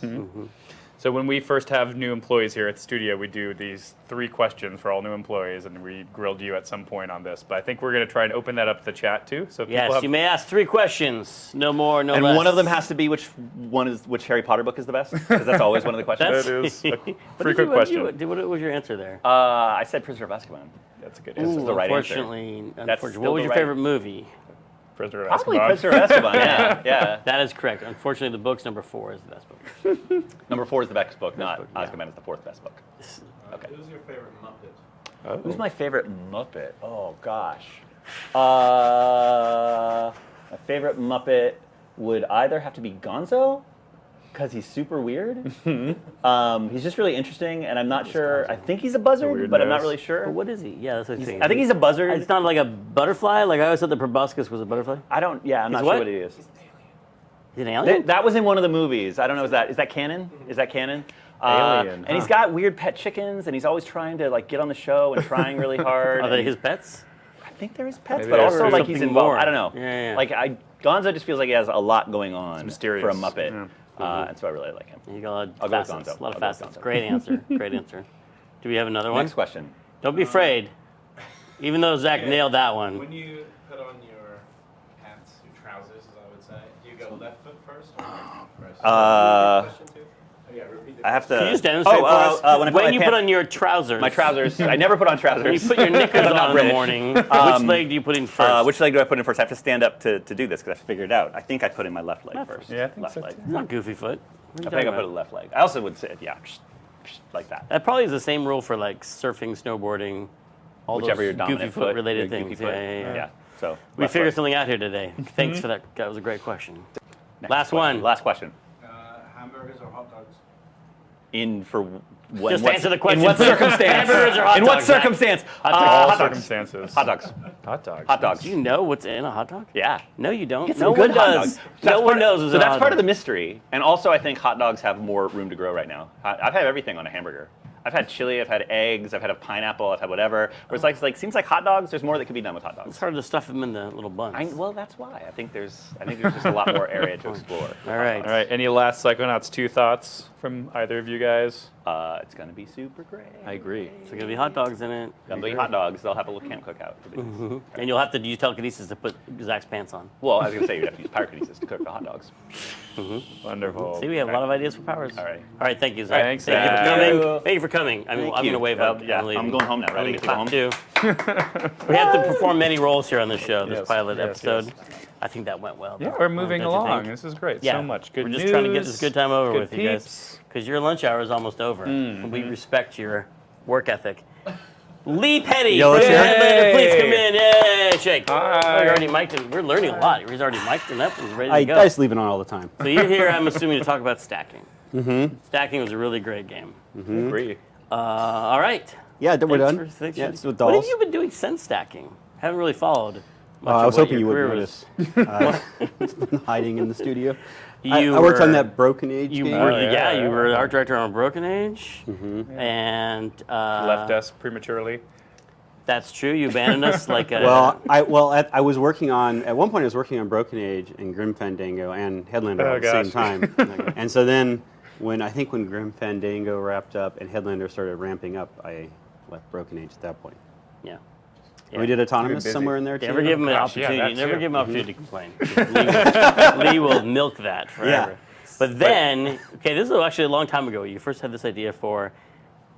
So when we first have new employees here at the studio, we do these 3 questions for all new employees, and we grilled you at some point on this. But I think we're going to try and open that up to the chat too. So if people Yes, have, you may ask 3 questions. No more, no And less. one of them has to be which Harry Potter book is the best, because that's always one of the questions. that is a What frequent question. What was your answer there? I said Prisoner of Azkaban. That's a good This answer. is the right answer. Unfortunately, That's what still was the your right- favorite movie? Prisoner of Probably Azkaban. Prisoner of Azkaban. Yeah. That is correct. Unfortunately, the book's number 4 is the best book. Number 4 is the best book, not book, yeah. Azkaban is the 4th best book. Okay. Who's your favorite Muppet? Who's my favorite Muppet? Oh gosh. My favorite Muppet would either have to be Gonzo, because he's super weird. He's just really interesting, and I'm not sure. I think he's a buzzard, weird but I'm not nose. really sure. But what is he? Yeah, that's what I'm saying. I think he's a buzzard. It's not like a butterfly. Like I always thought the proboscis was a butterfly. I don't. Yeah, I'm not what? sure what he is. He's an alien. That was in one of the movies. I don't know. Is that canon? Is that canon? Alien, And he's got weird pet chickens, and he's always trying to like get on the show and trying really hard. Are they and- his pets? I think there is pets, Maybe but there's also like he's something involved. more. I don't know. Yeah. Like Gonzo just feels like he has a lot going on mysterious. for a Muppet, Yeah. and so I really like him. You got a lot I'll of go with facets. Gonzo. A lot of I'll go with facets. Gonzo. Great answer. Great answer. Do we have another one? Next question. Don't be afraid. Even though Zach nailed that one. When you put on your pants, your trousers, as I would say, do you go left foot first or right foot first? Question two? Oh, yeah, repeat the I have to. Can you just demonstrate for us when I when you my put pants- on your trousers? my trousers. I never put on trousers. When you put your knickers I'm not on in the British. morning, which leg do you put in first? Which leg do I put in first? I have to stand up to do this because I have to figure it out. I think I put in my left leg first. Yeah, I think left so, leg. too. It's not goofy foot. What I are you think I talking put about? a left leg. I also would say, like that. That probably is the same rule for like surfing, snowboarding, all Whichever those your dominant goofy foot related your goofy things. foot. Yeah. So We left figured leg. something out here today. Thanks for that. That was a great question. Next Last question. one. Last question. hamburgers or hot dogs? In for what? Just answer the question. In what circumstance? Hamburgers or hot In what dogs, Zach? circumstance? Hot All dogs. circumstances. Hot dogs. Hot dogs. Hot dogs. Do you know what's in a hot dog? Yeah. No, you don't. Get No some good one hot does. dogs. No one knows what's So in a that's hot part of the dog. mystery. And also, I think hot dogs have more room to grow right now. I've had everything on a hamburger. I've had chili, I've had eggs, I've had a pineapple, I've had whatever. Where it's like seems like hot dogs. There's more that could be done with hot dogs. It's hard to stuff them in the little buns. Well, that's why I think there's just a lot more area to explore. All right. All right. Any last Psychonauts 2 thoughts from either of you guys? It's gonna be super great. I agree. So gonna be hot dogs in it. Gonna be hot dogs. They'll have a little camp cookout. It'll be nice. And you'll have to use telekinesis to put Zach's pants on. Well, I was gonna say you'd have to use pyrokinesis to cook the hot dogs. Wonderful. See, we have a lot of ideas for powers. All right. All right, thank you, Zach. Thanks, Thank you for Zach. coming. Thank you for coming. I'm Thank going you. to wave Well, up. yeah, leaving. I'm going home now, right? I I'm get to gonna go clap, too. We have to perform many roles here on the show, this Yes, pilot yes, episode. yes. I think that went well. Yeah, though. we're moving Don't you along. think? This is great. Yeah. So much good We're news. just trying to get this good time over good with you guys. peeps. Because your lunch hour is almost over. And we respect your work ethic. Lee Petty Yellow from chair. Headlander, please come in. Yay, shake. Hi. Oh, you're already mic'd him. We're learning a lot. He's already mic'd him up and ready to I go. just leave it on all the time. So you're here, I'm assuming, to talk about stacking. Mm-hmm. Stacking was a really great game. Agree. All right. Yeah, we're Thanks done. thanks Yeah, for- it's with What have dolls. you been doing since stacking? Haven't really followed. Much I of was what hoping you your would career notice. It's been hiding in the studio. I You worked on were- that Broken Age You game. were, yeah, you yeah, were yeah. art director on Broken Age, and Left us prematurely. That's true. You abandoned us like a. I was working on, at one point I was working on Broken Age and Grim Fandango and Headlander Oh, at the same gosh. time. And so then, when Grim Fandango wrapped up and Headlander started ramping up, I left Broken Age at that point. yeah. We did Autonomous busy. somewhere in there too. Never give him an Gosh, yeah, opportunity. that Never too. give him an opportunity to complain. Lee will milk that forever. But then, okay, this is actually a long time ago. You first had this idea for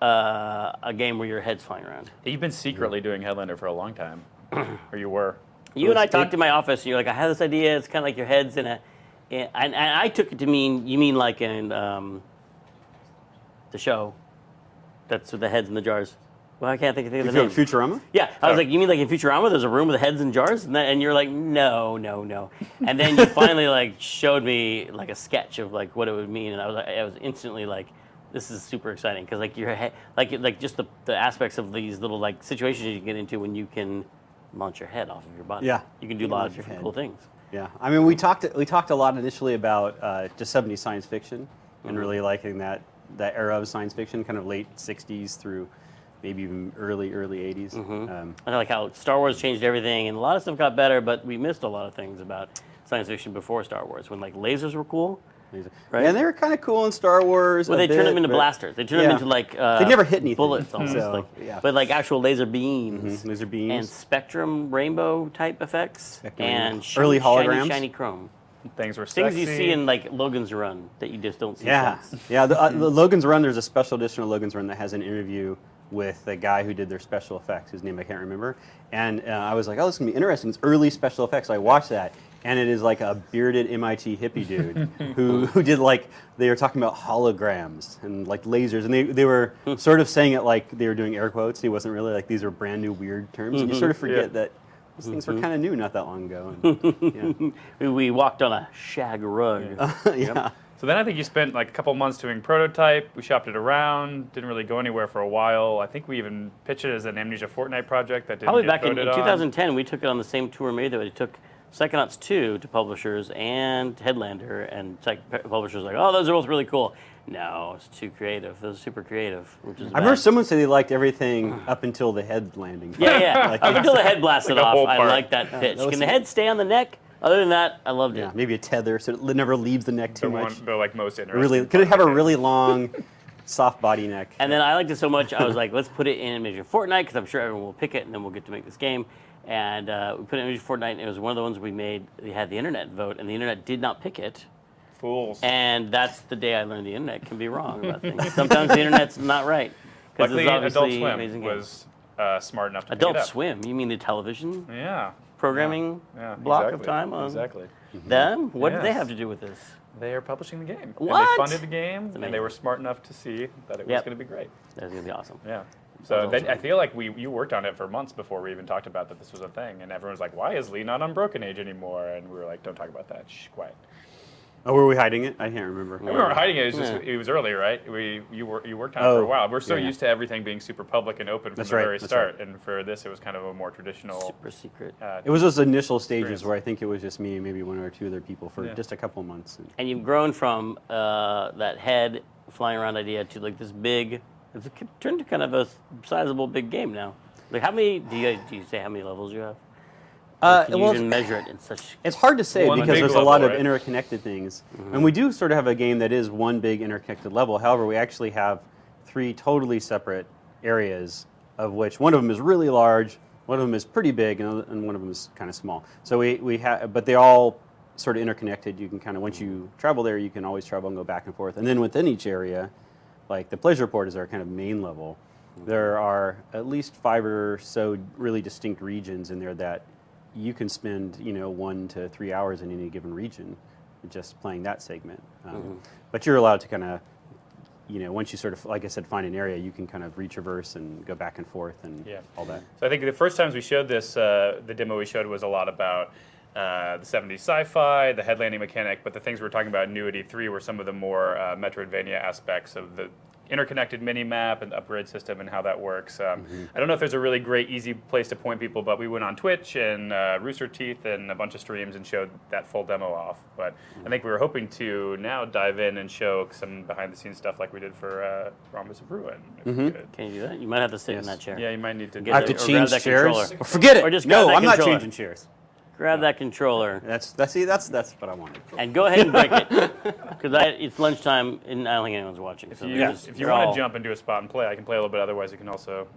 a game where your head's flying around. You've been secretly doing Headlander for a long time. Or you were. You and I talked in my office, and you're like, I have this idea. It's kind of like your head's in a. And I took it to mean, you mean like in the show. That's with the heads in the jars. Well, I can't think of the You name. feel Futurama? Yeah, I was like, you mean like in Futurama, there's a room with heads in jars, and you're like, no. And then you finally like showed me like a sketch of like what it would mean, and I was instantly like, this is super exciting because like your head, like just the aspects of these little like situations you get into when you can launch your head off of your body. Yeah. You can do a lot of different cool things. Yeah, I mean, we talked a lot initially about just 70s science fiction and really liking that era of science fiction, kind of late 60s through maybe even early 80s. I like how Star Wars changed everything, and a lot of stuff got better, but we missed a lot of things about science fiction before Star Wars, when like lasers were cool. Right? Yeah, and they were kind of cool in Star Wars. Well, they turned them into blasters. They turned them into like they never hit anything. Bullets, almost. So, yeah. But like actual laser beams, laser beams, and spectrum rainbow type effects, and early holograms, shiny chrome. Things were things sexy. you see in like Logan's Run that you just don't see. Yeah, yeah. The Logan's Run. There's a special edition of Logan's Run that has an interview with the guy who did their special effects. His name I can't remember. And I was like, oh, this is gonna be interesting. It's early special effects. So I watched that, and it is like a bearded MIT hippie dude who did like, they were talking about holograms and like lasers, and they were sort of saying it like they were doing air quotes. He wasn't really like, these are brand new weird terms. And you sort of forget that these things were kind of new not that long ago. And, we walked on a shag rug. yeah. So then I think you spent like a couple months doing prototype. We shopped it around. Didn't really go anywhere for a while. I think we even pitched it as an Amnesia Fortnite project that didn't Probably get back in voted on. 2010, we took it on the same tour maybe that we took Psychonauts 2 to publishers and Headlander, and publishers were like, oh, those are both really cool. No, it's too creative. Those are super creative, which is I remember someone said they liked everything up until the head landing. Yeah. Like, Up until the head blasted Like a off, whole I part. liked that pitch. that was Can the head stay on the neck? Other than that, I loved it. yeah, maybe a tether so it never leaves the neck too much. The like most interesting. Really, could it have a really long, soft body neck? And then I liked it so much, I was like, let's put it in Amnesia Fortnite, because I'm sure everyone will pick it, and then we'll get to make this game. And we put it in Amnesia Fortnite, and it was one of the ones we made. We had the internet vote, and the internet did not pick it. Fools. And that's the day I learned the internet can be wrong about things. Sometimes the internet's not right. Because Luckily, it's obviously Adult amazing Swim game. was smart enough to pick Adult it up. Swim? You mean the television Yeah. programming Yeah, block exactly. of time on Exactly. them? What did they Yes. have to do with this? They are publishing the game. What? And they funded the game, and amazing. they were smart enough to see that it was Yep. going to be great. That's going to be awesome. Yeah. So That's I feel like you worked on it for months before we even talked about that this was a thing, and everyone was like, "Why is Lee not on Broken Age anymore?" And we were like, "Don't talk about that. Shh, quiet." Oh, were we hiding it? I can't remember. We weren't hiding it. It was just Yeah. it was early, right? You worked on it for a while. We're so yeah. used to everything being super public and open from That's the right, very that's start, right. and for this, it was kind of a more traditional. Super secret. It was those initial stages Experience. where I think it was just me and maybe one or two other people for Yeah. just a couple months. And you've grown from that head flying around idea to like this big, it's turned to kind of a sizable big game now. Like how many, do you say how many levels you have? Or can you well, even measure it in such? it's hard to say One because big there's a lot level, of right? interconnected things. And we do sort of have a game that is one big interconnected level. However, we actually have 3 totally separate areas, of which one of them is really large, one of them is pretty big, and one of them is kind of small. So we have, but they're all sort of interconnected. You can kind of, once you travel there, you can always travel and go back and forth. And then within each area, like the pleasure port is our kind of main level. There are at least 5 or so really distinct regions in there that you can spend 1 to 3 hours in any given region just playing that segment. But you're allowed to kind of, once you sort of, like I said, find an area, you can kind of retraverse and go back and forth and all that. So I think the first times we showed this, the demo we showed was a lot about the 70s sci-fi, the headlanding mechanic, but the things we were talking about in New E3 were some of the more Metroidvania aspects of the interconnected mini-map and the upgrade system and how that works. I don't know if there's a really great, easy place to point people, but we went on Twitch and Rooster Teeth and a bunch of streams and showed that full demo off. But I think we were hoping to now dive in and show some behind-the-scenes stuff like we did for Rhombus of Ruin. If we could. Can you do that? You might have to sit in that chair. Yeah, you might need to Get I have it, to or grab change that chairs? controller. Or forget it. Or just grab no, that I'm not controller. changing chairs. Grab that controller That's what I wanted. and go ahead and break it. Because it's lunchtime and I don't think anyone's watching. So If you want to jump and do a spot and play, I can play a little bit. Otherwise, you can also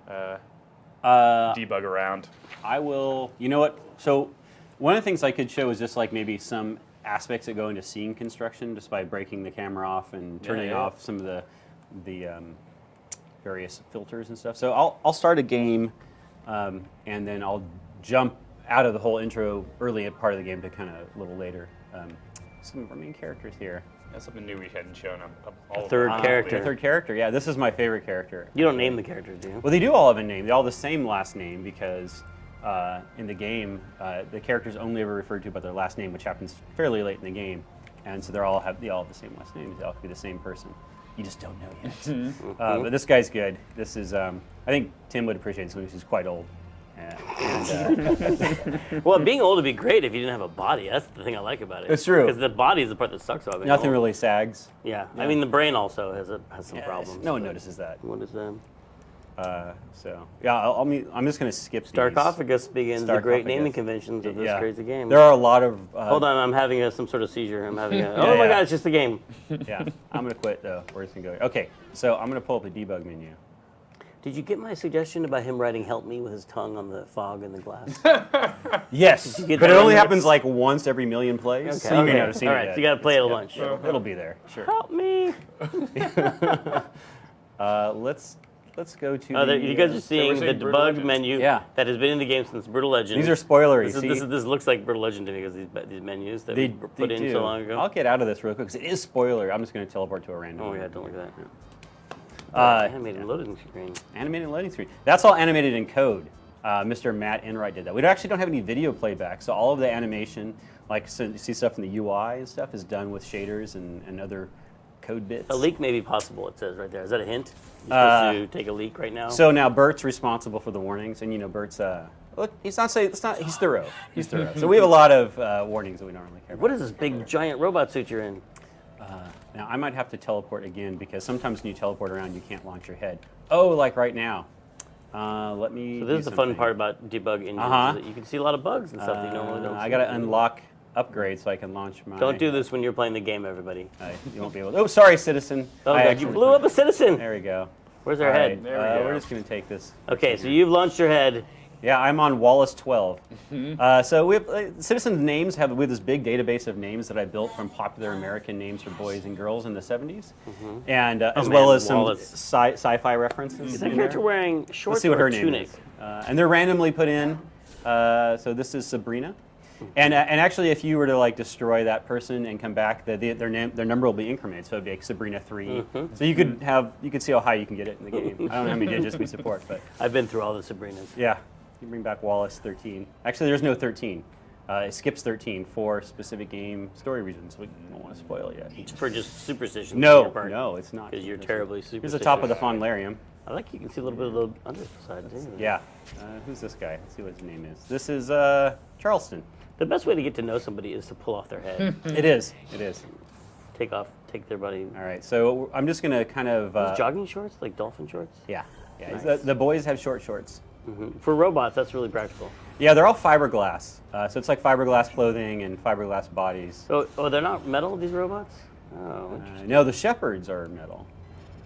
debug around. I will. You know what? So one of the things I could show is just like maybe some aspects that go into scene construction, just by breaking the camera off and turning yeah. off some of the various filters and stuff. So I'll start a game, and then I'll jump out of the whole intro early part of the game to kind of a little later. some of our main characters here. That's something new we hadn't shown. All third character. Third character, yeah. This is my favorite character. You don't name the characters, do you? Well, they do all have a name. They all have the same last name because in the game, the characters only ever referred to by their last name, which happens fairly late in the game. And so they all have the same last name. They all could be the same person. You just don't know yet. But this guy's good. This is, I think Tim would appreciate this one because he's quite old. Well, being old would be great if you didn't have a body. That's the thing I like about it. It's true. Because the body is the part that sucks about it. Nothing really sags. Yeah. I mean, the brain also has some Yeah, problems. no one but notices that. What is that? So yeah, I'm just going to skip these. Starkophagus begins the great Starkophagus. naming conventions of this Yeah. crazy game. There are a lot of. Hold on, I'm having some sort of seizure. I'm having a. Oh my yeah. God, it's just a game. Yeah, I'm going to quit though. We're just going to go. Okay, so I'm going to pull up the debug menu. Did you get my suggestion about him writing "help me" with his tongue on the fog and the glass? Yes, you get but it that only in happens like once every million plays. So you may not have seen All it right, yet. so you got to play it a bunch. It'll be there, sure. Help me. Let's go to. You guys are seeing the Brutal debug Legend. menu Yeah. that has been in the game since Brutal Legend. These are spoilery. This looks like Brutal Legend to me because these menus that we put in do. so long ago. I'll get out of this real quick because it is spoiler. I'm just going to teleport to a random. Oh one. yeah, don't look at that. Uh, Animated loading screen. Animated loading screen. That's all animated in code. Mr. Matt Enright did that. We actually don't have any video playback, so all of the animation, like so you see stuff in the UI and stuff, is done with shaders and other code bits. A leak may be possible. It says right there. Is that a hint? You're supposed to take a leak right now. So now Bert's responsible for the warnings, and you know Bert's. Look, he's not saying it's not. He's thorough. He's thorough. So we have a lot of warnings that we don't really care about. What is this big giant robot suit you're in? Now I might have to teleport again because sometimes when you teleport around, you can't launch your head. Oh, like right now. Let me. So this is the fun part about debug engines. Is that you can see a lot of bugs and stuff that you normally don't see. I got to unlock upgrade so I can launch my. Don't do this when you're playing the game, everybody. You won't be able to. Oh, sorry, citizen. Oh, God, you blew up a citizen. There we go. Where's our All head? right, There we go. We're just going to take this. Okay, so you've launched your head. Yeah, I'm on Wallace 12. So we have citizens' names we have this big database of names that I built from popular American names for boys and girls in the 70s, and as well as some Wallace. sci-fi references. Is that in character there. wearing shorts Let's see what or her a name tunic? is. And they're randomly put in. So this is Sabrina. And actually, if you were to like destroy that person and come back, their number will be incremented. So it'd be like Sabrina 3. So you could see how high you can get it in the game. I don't know how many digits we support, but I've been through all the Sabrinas. yeah, you bring back Wallace 13. Actually, there's no 13. It skips 13 for specific game story reasons. We don't want to spoil it yet. For just superstition. on your part. No, it's not. Because you're terribly Here's superstitious. the top of the Fondlarium. I like you can see a little bit of the underside too. Yeah. Who's this guy? Let's see what his name is. This is Charleston. The best way to get to know somebody is to pull off their head. It is. It is. Take their body. All right. So I'm just gonna kind of. Those jogging shorts, like dolphin shorts. Yeah. Yeah. Nice. The boys have short shorts. For robots, that's really practical. Yeah, they're all fiberglass. So it's like fiberglass clothing and fiberglass bodies. Oh, they're not metal, these robots? Oh, interesting. No, the shepherds are metal.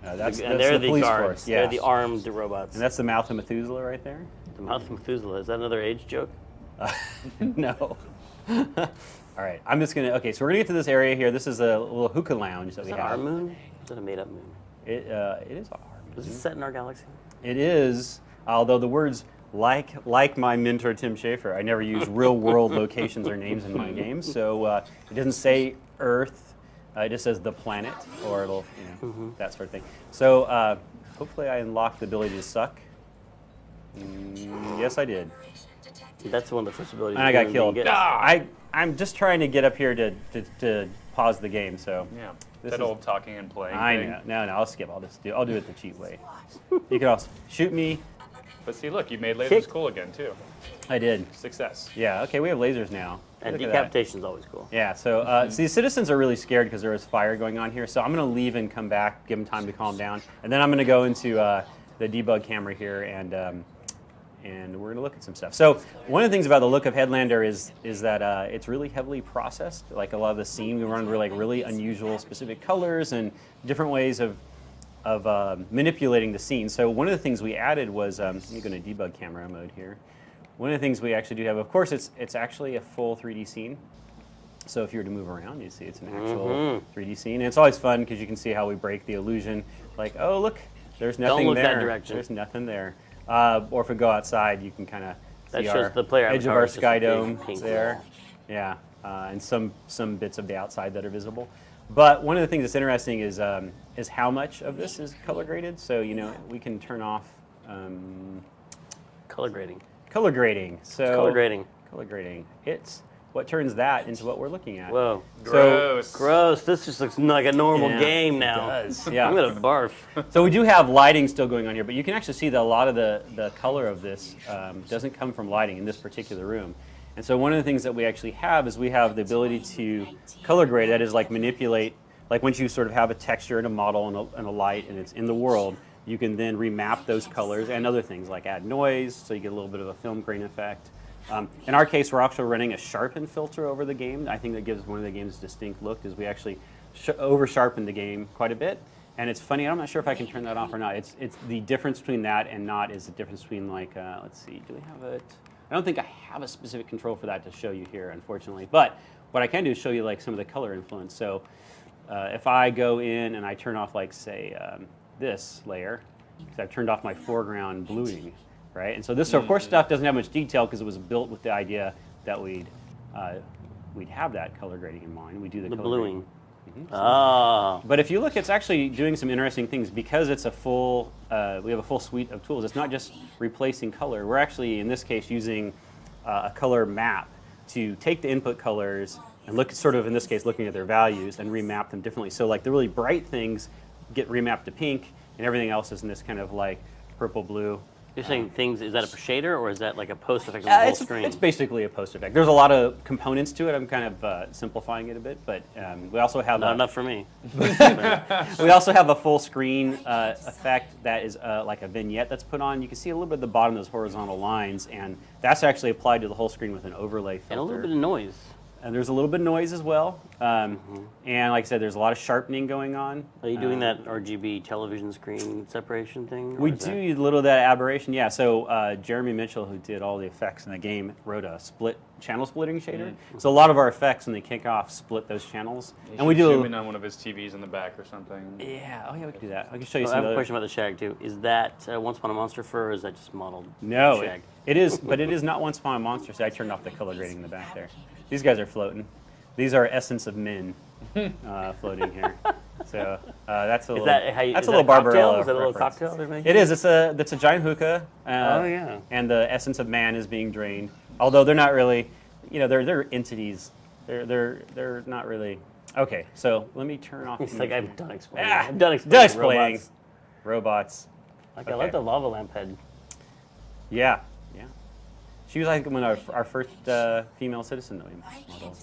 That's they're the police guards. force. Yeah. They're the armed robots. And that's the mouth of Methuselah right there. The mouth of Methuselah. Is that another age joke? No. All right, I'm just gonna. Okay, so we're gonna get to this area here. This is a little hookah lounge that Is we that have. our moon? Is that a made-up moon? It is our moon. Is it set in our galaxy? It is. Although the words like my mentor Tim Schafer, I never use real world locations or names in my games. So it doesn't say Earth. It just says the planet or it'll, that sort of thing. So hopefully I unlocked the ability to suck. Yes, I did. That's one of the first abilities. And I got killed. Get. I'm just trying to get up here to pause the game. So Yeah. This That is- old talking and playing I thing. know. No, I'll skip. I'll do it the cheat way. You can also shoot me. But see, look, you made lasers Kick. cool again, too. I did. Success. Yeah. Okay, we have lasers now. And Look at that. decapitation's always cool. Yeah, so see, citizens are really scared because there is fire going on here. So I'm going to leave and come back, give them time to calm down, and then I'm going to go into the debug camera here, and we're going to look at some stuff. So one of the things about the look of Headlander is that it's really heavily processed. Like a lot of the scene, we run with like really unusual, specific colors and different ways of manipulating the scene. So one of the things we added was let me go into debug camera mode here. One of the things we actually do have, of course, it's actually a full 3D scene. So if you were to move around, you see it's an actual 3D scene. And it's always fun because you can see how we break the illusion. Like, oh, look, there's nothing look there. that direction. There's nothing there. Or if we go outside, you can kind of That see shows our the player edge of avatar our is just a sky big dome pink there. wall. Yeah. and some bits of the outside that are visible. But one of the things that's interesting is how much of this is color graded. So we can turn off Color grading. color grading. So Color grading. color grading. It's what turns that into what we're looking at. Whoa. Gross. Gross. This just looks like a normal Yeah, game now. It does. Yeah. I'm gonna barf. So we do have lighting still going on here, but you can actually see that a lot of the color of this doesn't come from lighting in this particular room. And so one of the things that we actually have is we have the ability to color grade. That is like manipulate, like once you sort of have a texture and a model and a light and it's in the world, you can then remap those colors and other things like add noise, so you get a little bit of a film grain effect. In our case, we're actually running a sharpen filter over the game. I think that gives one of the game's distinct look, is we actually over sharpen the game quite a bit. And it's funny, I'm not sure if I can turn that off or not. It's the difference between that and not is the difference between like, let's see, do we have it? I don't think I have a specific control for that to show you here, unfortunately. But what I can do is show you like some of the color influence. So if I go in and I turn off like say this layer, because I've turned off my foreground bluing, right? And so this, of course, stuff doesn't have much detail because it was built with the idea that we'd have that color grading in mind. We do the color bluing. grading. Ah. But if you look, it's actually doing some interesting things because it's a full. We have a full suite of tools. It's not just replacing color. We're actually, in this case, using a color map to take the input colors and look, sort of in this case, looking at their values and remap them differently. So like the really bright things get remapped to pink, and everything else is in this kind of like purple blue. You're saying things, is that a shader or is that like a post effect on the whole screen? It's basically a post effect. There's a lot of components to it. I'm kind of simplifying it a bit, but we also have Not enough for me. we also have a full screen effect that is like a vignette that's put on. You can see a little bit at the bottom of those horizontal lines, and that's actually applied to the whole screen with an overlay filter. And a little bit of noise. And there's a little bit of noise as well. And like I said, there's a lot of sharpening going on. Are you doing that RGB television screen separation thing? We do a little of that aberration, yeah. So Jeremy Mitchell, who did all the effects in the game, wrote a channel splitting shader. So a lot of our effects, when they kick off, split those channels. You And we should do. zoom in on one of his TVs in the back or something. Yeah. Oh yeah, we can do that. I can show you I some. have a other- question about the shag too. Is that Once Upon a Monster fur, or is that just modeled No, shag? it is, but it is not Once Upon a Monster. So I turned off the color grading in the back there. These guys are floating. These are Essence of Men floating here. So that's a little. That's a little Barbarella. Is that a little reference. cocktail they're making? It is. It's a giant hookah. Oh, yeah. And the essence of man is being drained. Although they're not really, they're entities. They're not really. Okay, so let me turn off. It's like I'm done explaining. Ah, I'm done explaining. explaining. Robots. Like I like the lava lamp head. Yeah. She was like one of our first female citizen model.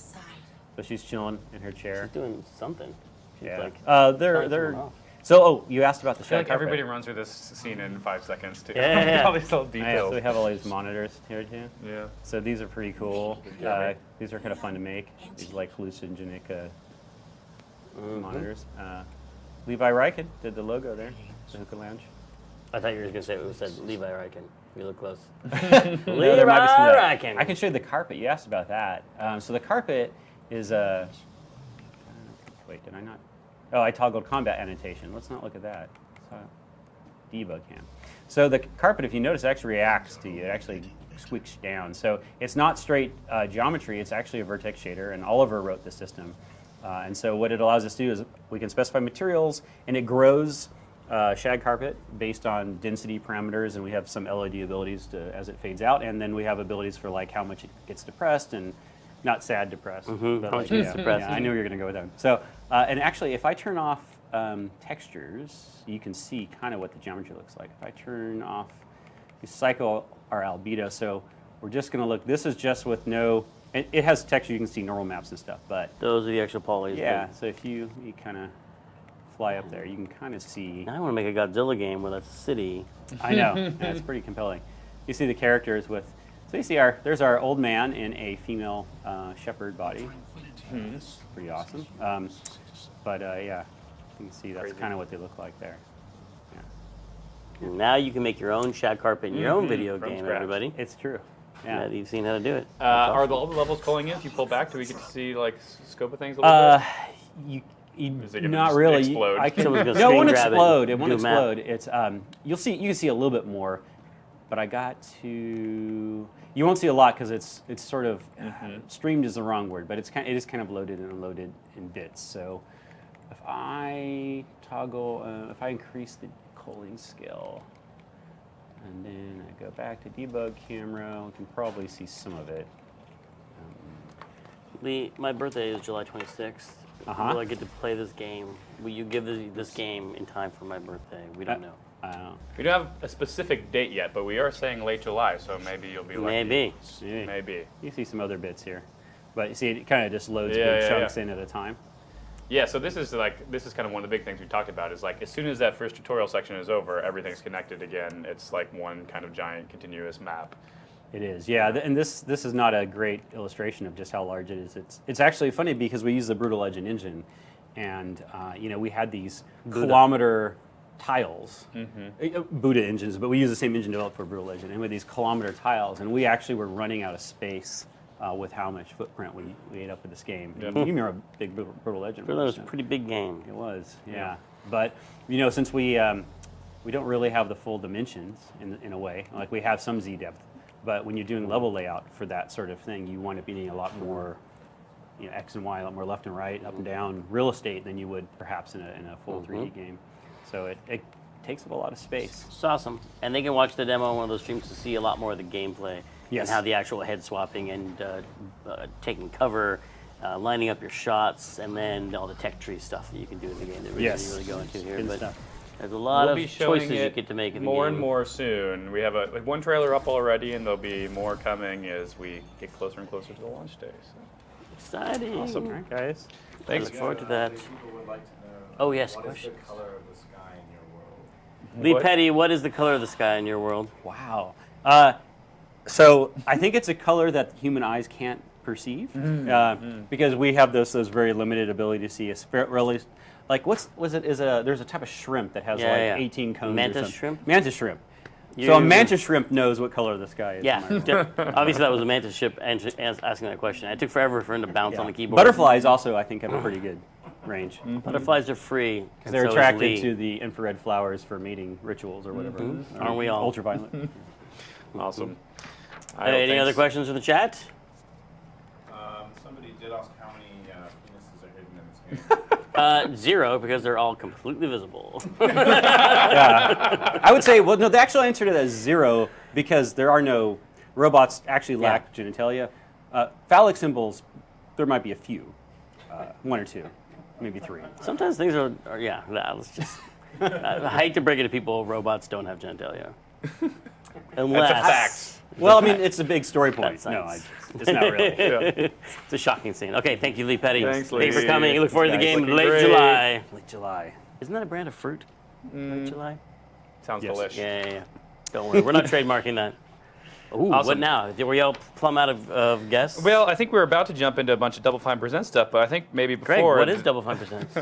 So she's chilling in her chair. She's doing something. She's Yeah. like, They're. someone off. So you asked about the I feel shag like carpet. everybody runs through this scene in 5 seconds too. Yeah. All these little Oh, yeah, details. so we have all these monitors here too. Yeah. So these are pretty cool. These are kind of fun to make. These like hallucinogenic monitors. Levi Ryken did the logo there, the Hookah Lounge. I thought you were going to say it said Levi Ryken. You look close. No, Levi there might be some of that. Ryken. I can show you the carpet. You asked about that. So the carpet is a. Wait, did I not? Oh, I toggled combat annotation. Let's not look at that. Debug cam. So the carpet, if you notice, actually reacts to you. It actually squeaks down. So it's not straight geometry. It's actually a vertex shader, and Oliver wrote the system. And so what it allows us to do is we can specify materials, and it grows shag carpet based on density parameters, and we have some LED abilities as it fades out, and then we have abilities for like how much it gets depressed and not sad depressed. But How much it gets depressed. Yeah, I knew you were going to go with that. So, and actually, if I turn off textures, you can see kind of what the geometry looks like. If I turn off the cycle or albedo, so we're just going to look. This is just with no. It has texture. You can see normal maps and stuff, but Those are the actual polys. yeah. So if you kind of fly up there, you can kind of see. Now I want to make a Godzilla game where that's a city. I know, and it's pretty compelling. You see the characters with. So you see there's our old man in a female shepherd body. Pretty awesome. But yeah, you can see that's kind of what they look like there. Yeah. Now you can make your own shag carpet in your own video From game, scratch. everybody. It's true. Now Yeah. that you've seen how to do it. Are all the levels pulling in? If you pull back, do we get to see like scope of things a little bit? You Is it gonna not just really. explode? I can, Someone's gonna no, it screen won't grab it explode. and It won't do a map. explode. It's you can see a little bit more. but I got to. You won't see a lot because it's sort of streamed is the wrong word, but it is kind of loaded and unloaded in bits. So if I toggle, if I increase the culling scale, and then I go back to debug camera, we can probably see some of it. Lee, my birthday is July 26th. Will I get to play this game? Will you give this game in time for my birthday? We don't know. We don't have a specific date yet, but we are saying late July, so maybe you'll be lucky. Maybe. You see some other bits here, but you see it kind of just loads big chunks in at a time. Yeah, so this is kind of one of the big things we talked about is like as soon as that first tutorial section is over, everything's connected again. It's like one kind of giant continuous map. It is, yeah, and this is not a great illustration of just how large it is. It's actually funny because we use the Brutal Legend engine, and we had these kilometer tiles, Buddha engines, but we use the same engine developed for Brutal Legend, and with these kilometer tiles, and we actually were running out of space with how much footprint we ate up with this game. You remember a big Brutal Legend? Brutal was a pretty big game. It was, yeah. But since we don't really have the full dimensions in a way, like we have some Z depth. But when you're doing level layout for that sort of thing, you wind up needing a lot more, X and Y, a lot more left and right, up and down real estate than you would perhaps in a full 3D game. So it takes up a lot of space. It's awesome. And they can watch the demo on one of those streams to see a lot more of the gameplay. Yes. And how the actual head swapping and taking cover, lining up your shots, and then all the tech tree stuff that you can do in the game that we didn't really go into here. But there's a lot of choices you get to make in the game. More and more soon. We have one trailer up already, and there'll be more coming as we get closer and closer to the launch day. So. Exciting. Awesome. All right, guys. Thanks. I look forward to that. People would like to know. Oh, yes, What is questions. the color of the sky in your world? Lee Petty, what is the color of the sky in your world? Wow. So I think it's a color that human eyes can't perceive because we have those very limited ability to see a really. Like there's a type of shrimp that has 18 cones. Mantis shrimp? Mantis shrimp. So a mantis shrimp knows what color the sky is. Yeah, obviously that was a mantis shrimp asking that question. It took forever for him to bounce on the keyboard. Butterflies also, I think, have a pretty good range. Butterflies are free. Because they're attracted to the infrared flowers for mating rituals or whatever. Aren't we all? Ultraviolet. Awesome. Any other questions in the chat? Somebody did ask how many penises are hidden in this game. 0, because they're all completely visible. Yeah. I would say, well, no, the actual answer to that is 0 because there are no robots actually lack genitalia. Phallic symbols, there might be a few, 1 or 2, maybe 3. Sometimes things are let's just. I hate to break it to people, robots don't have genitalia. Unless. That's a fact. Well, I mean, it's a big story point. That's No, science. it's not really. It's a shocking scene. Okay, thank you, Lee Petty. Thanks, Thanks for Lee. coming. You look forward to the game Looking late great. July. Late July. Isn't that a brand of fruit? Late July? Sounds Yes. delicious. Yeah. Don't worry. We're not trademarking that. Ooh, Awesome. what now? Were y'all plumb out of guests? Well, I think we're about to jump into a bunch of Double Fine Present stuff, but I think maybe before. Greg, what is Double Fine Presents?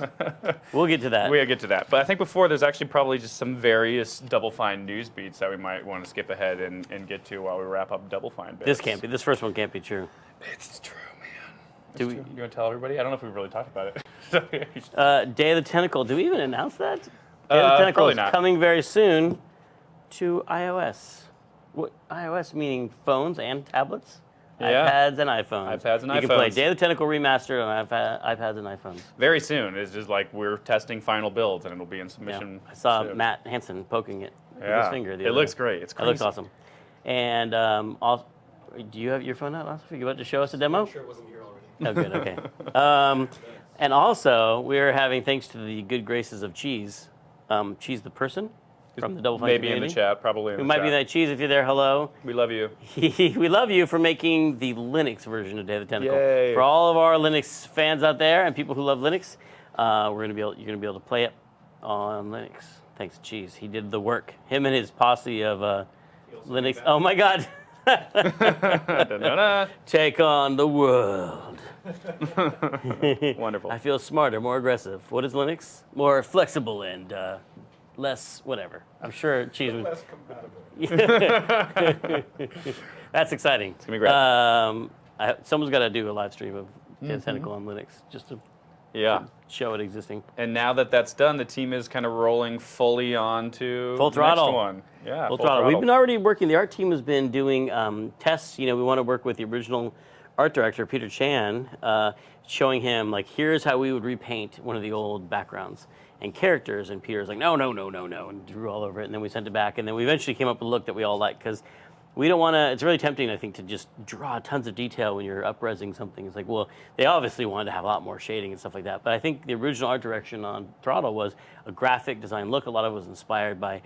We'll get to that. We'll get to that. But I think before there's actually probably just some various Double Fine news beats that we might want to skip ahead and get to while we wrap up Double Fine bits. This first one can't be true. It's true, man. Do we? You want to tell everybody? I don't know if we've really talked about it. Day of the Tentacle. Do we even announce that? Day of the Tentacle probably is not. coming very soon to iOS. What iOS meaning phones and tablets? Yeah. iPads and iPhones. iPads and You can play iPhones. Day of the Tentacle remastered on iPads and iPhones. Very soon. It's just like we're testing final builds and it'll be in Yeah. submission. I saw soon. Matt Hansen poking it with Yeah. his finger. The It other looks day. great. It's It crazy. looks awesome. And also, do you have your phone out? Also, you about to show us a demo? Sure, it wasn't here already. Oh, good. Okay. And also, we're having, thanks to the good graces of Cheese, Cheese the person from the Double Fine Maybe in community. the chat, probably in Who the might chat. be that Cheese if you're there. Hello. We love you. We love you for making the Linux version of Day of the Tentacle. Yay. For all of our Linux fans out there and people who love Linux, you're gonna be able to play it on Linux. Thanks to Cheese. He did the work. Him and his posse of Linux. Oh my God. Da-da-da. Take on the world. Wonderful. I feel smarter, more aggressive. What is Linux? More flexible and less whatever. I'm sure Cheese would. Less compatible. That's exciting. It's gonna be great. Someone's got to do a live stream of Day of the Tentacle on Linux just to Yeah. show it existing. And now that that's done, the team is kind of rolling fully on to Full the throttle. next one. Yeah, Full throttle. We've been already working. The art team has been doing tests. You know, we want to work with the original art director, Peter Chan, showing him like, here's how we would repaint one of the old backgrounds and characters. And Peter's like, no, and drew all over it. And then we sent it back, and then we eventually came up with a look that we all like, because we don't want to. It's really tempting, I think, to just draw tons of detail when you're up-resing something. It's like, well, they obviously wanted to have a lot more shading and stuff like that. But I think the original art direction on Throttle was a graphic design look. A lot of it was inspired by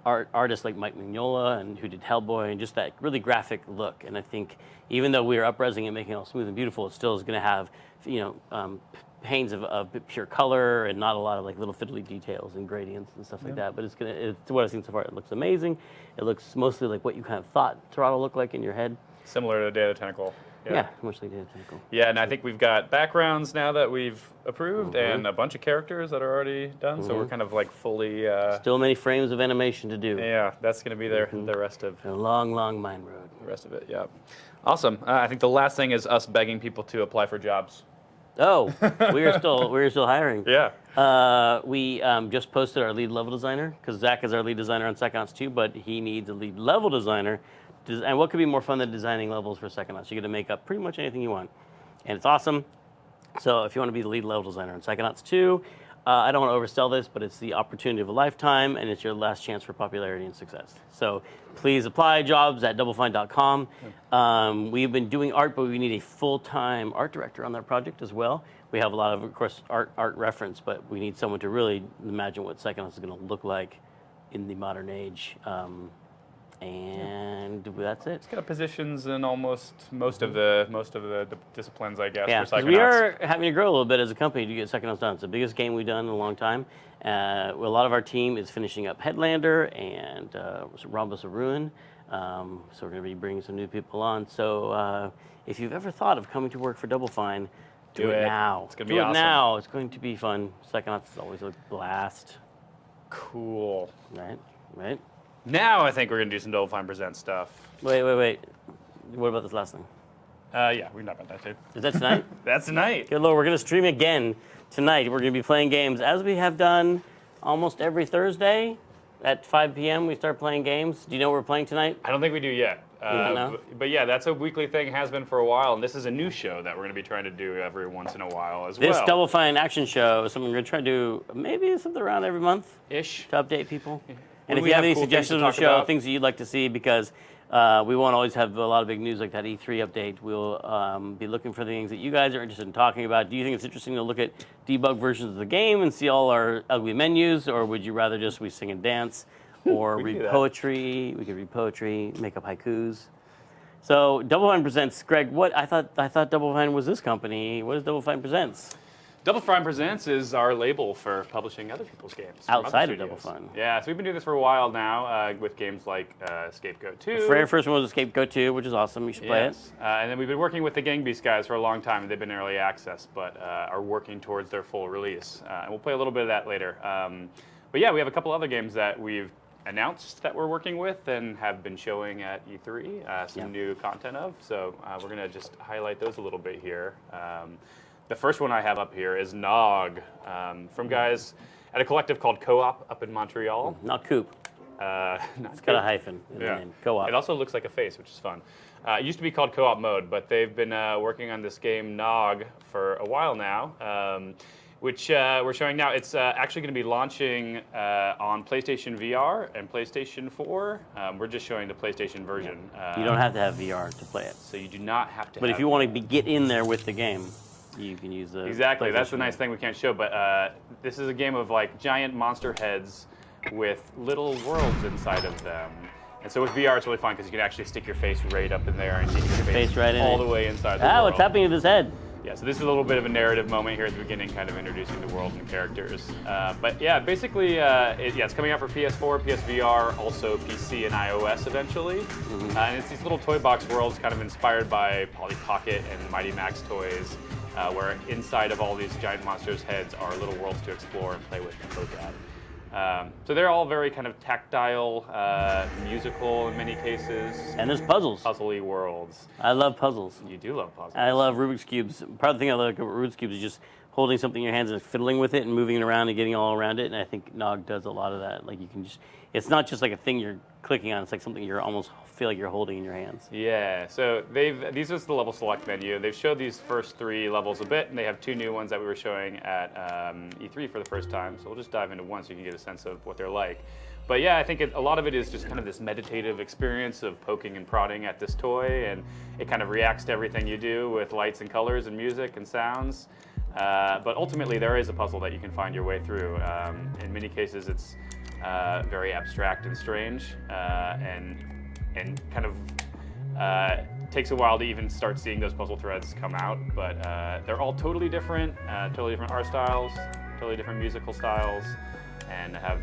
artists like Mike Mignola, and who did Hellboy, and just that really graphic look. And I think even though we were up-resing and making it all smooth and beautiful, it still is going to have, panes of pure color and not a lot of like little fiddly details and gradients and stuff like that. But it's what I've seen so far. It looks amazing. It looks mostly like what you kind of thought Throttle looked like in your head. Similar to Day of the Tentacle. Yeah, much like Data Tentacle. Yeah, and I think we've got backgrounds now that we've approved, and a bunch of characters that are already done. So we're kind of like fully. Still many frames of animation to do. Yeah, that's going to be there the rest of. A long, long mine road. The rest of it, yeah. Awesome. I think the last thing is us begging people to apply for jobs. Oh, we are still hiring. Yeah. We just posted our lead level designer, because Zach is our lead designer on Psychonauts 2, but he needs a lead level designer. And what could be more fun than designing levels for Psychonauts? You get to make up pretty much anything you want, and it's awesome. So if you want to be the lead level designer on Psychonauts 2, I don't want to oversell this, but it's the opportunity of a lifetime, and it's your last chance for popularity and success. So please apply jobs at doublefine.com. We've been doing art, but we need a full-time art director on that project as well. We have a lot of course, art reference, but we need someone to really imagine what Psychonauts is going to look like in the modern age. And that's it. It's got positions in almost most of the disciplines, I guess. Yeah, for Psychonauts. we are having to grow a little bit as a company to get Psychonauts done. It's the biggest game we've done in a long time. A lot of our team is finishing up Headlander and Rhombus of Ruin. So we're going to be bringing some new people on. So if you've ever thought of coming to work for Double Fine, do it now. It's going to be awesome. Do it now. It's going to be fun. Psychonauts is always a blast. Cool. Right. Now I think we're going to do some Double Fine Presents stuff. Wait. What about this last thing? Yeah, we can talk about that too. Is that tonight? That's tonight. Good Lord, we're going to stream again tonight. We're going to be playing games as we have done almost every Thursday at 5 p.m. We start playing games. Do you know what we're playing tonight? I don't think we do yet. don't know? But yeah, that's a weekly thing, has been for a while, and this is a new show that we're going to be trying to do every once in a while as well. This Double Fine action show is something we're going to try to do maybe something around every month ish to update people. Yeah. And When if we you have have any cool things suggestions to of the talk show, about. things that you'd like to see, because we won't always have a lot of big news like that E3 update. We'll be looking for things that you guys are interested in talking about. Do you think it's interesting to look at debug versions of the game and see all our ugly menus, or would you rather just we sing and dance, or We can do read that. poetry? We could read poetry, make up haikus. So Double Fine Presents, Greg. What I thought Double Fine was this company. What is Double Fine Presents? Double Fine Presents is our label for publishing other people's games. from Outside other of Double studios. Fine. Yeah, so we've been doing this for a while now with games like Scapegoat 2. The very first one was Scapegoat 2, which is awesome. You should play it. Yes. And then we've been working with the Gang Beast guys for a long time. They've been in early access, but are working towards their full release. And we'll play a little bit of that later. But yeah, we have a couple other games that we've announced that we're working with and have been showing at E3 some new content of. So we're going to just highlight those a little bit here. The first one I have up here is GNOG, from guys at a collective called Co-op up in Montreal. Not Coop. It's got a hyphen in the name. Co-op. It also looks like a face, which is fun. It used to be called Co-op Mode, but they've been working on this game GNOG for a while now, which we're showing now. It's actually going to be launching on PlayStation VR and PlayStation 4. We're just showing the PlayStation version. You don't have to have VR to play it. So you do not have to. But if you want to get in there with the game, you can use the Exactly, that's the PlayStation. nice thing we can't show, but this is a game of like giant monster heads with little worlds inside of them. And so with VR, it's really fun because you can actually stick your face right up in there and get your face right in all it. the way inside the world. What's happening to his head? Yeah, so this is a little bit of a narrative moment here at the beginning, kind of introducing the world and the characters. But yeah, basically, it's coming out for PS4, PSVR, also PC and iOS eventually. And it's these little toy box worlds kind of inspired by Polly Pocket and Mighty Max toys, where inside of all these giant monsters' heads are little worlds to explore and play with and look at. So they're all very kind of tactile, musical in many cases. And there's puzzles. Puzzly worlds. I love puzzles. You do love puzzles. I love Rubik's Cubes. Part of the thing I like about Rubik's Cubes is just holding something in your hands and fiddling with it and moving it around and getting all around it. And I think GNOG does a lot of that. Like you can just, it's not just like a thing you're clicking on. It's like something you're almost feel like you're holding in your hands. Yeah, so these are the level select menu. They've showed these first 3 levels a bit, and they have 2 new ones that we were showing at E3 for the first time. So we'll just dive into one so you can get a sense of what they're like. But yeah, I think a lot of it is just kind of this meditative experience of poking and prodding at this toy, and it kind of reacts to everything you do with lights and colors and music and sounds. But ultimately, there is a puzzle that you can find your way through. In many cases, it's very abstract and strange, and kind of takes a while to even start seeing those puzzle threads come out. But they're all totally different art styles, totally different musical styles, and have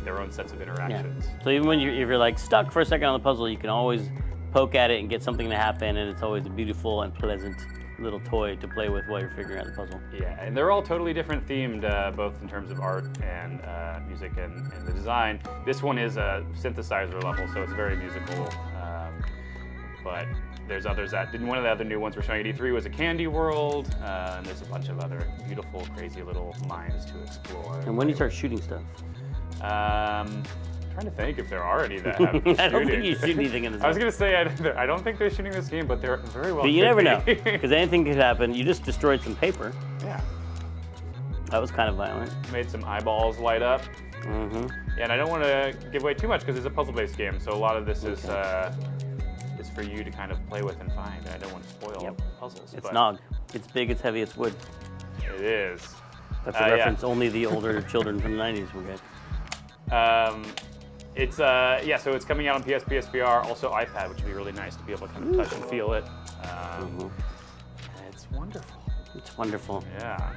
their own sets of interactions. So even when if you're like stuck for a second on the puzzle, you can always poke at it and get something to happen, and it's always a beautiful and pleasant little toy to play with while you're figuring out the puzzle. Yeah, and they're all totally different themed, both in terms of art and music and the design. This one is a synthesizer level, so it's very musical. But there's others one of the other new ones we're showing at E3 was a Candy World, and there's a bunch of other beautiful, crazy little mines to explore. And when do you start shooting stuff? I'm trying to think if there are any that have shooting. I don't think you shoot anything in this I was game. going to say, I don't think they're shooting this game, but they're very well. But you never know, because anything could happen. You just destroyed some paper. Yeah. That was kind of violent. Made some eyeballs light up. Mm-hmm. Yeah, and I don't want to give away too much because it's a puzzle-based game, so a lot of this is for you to kind of play with and find. I don't want to spoil puzzles. It's GNOG. It's big, it's heavy, it's wood. It is. That's a reference only the older children from the 90s will get. It's so it's coming out on PS, PSVR, also iPad, which would be really nice to be able to kind of touch and feel it. It's wonderful. It's wonderful. Yeah.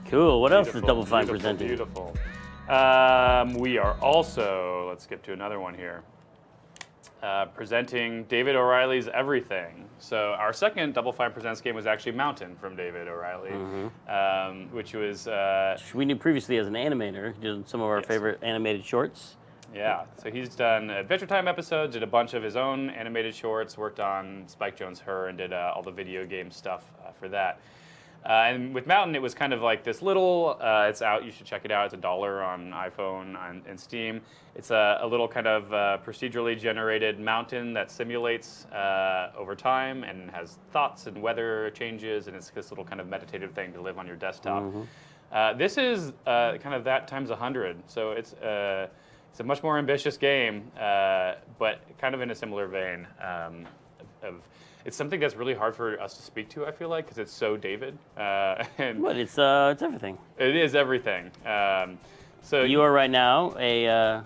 Cool. What else is Beautiful, Double Fine beautiful, presenting? Beautiful. We are also, let's skip to another one here, presenting David O'Reilly's Everything. So our second Double Fine Presents game was actually Mountain from David O'Reilly, which was... we knew previously as an animator, did some of our favorite animated shorts. Yeah, so he's done Adventure Time episodes, did a bunch of his own animated shorts, worked on Spike Jonze Her, and did all the video game stuff for that. And with Mountain, it was kind of like this little, it's out, you should check it out, it's $1 on iPhone and Steam. It's a little kind of procedurally generated mountain that simulates over time and has thoughts and weather changes, and it's this little kind of meditative thing to live on your desktop. This is kind of that times 100, so it's a much more ambitious game, but kind of in a similar vein it's something that's really hard for us to speak to, I feel like, because it's so David. But it's everything. It is everything. So you are right now a,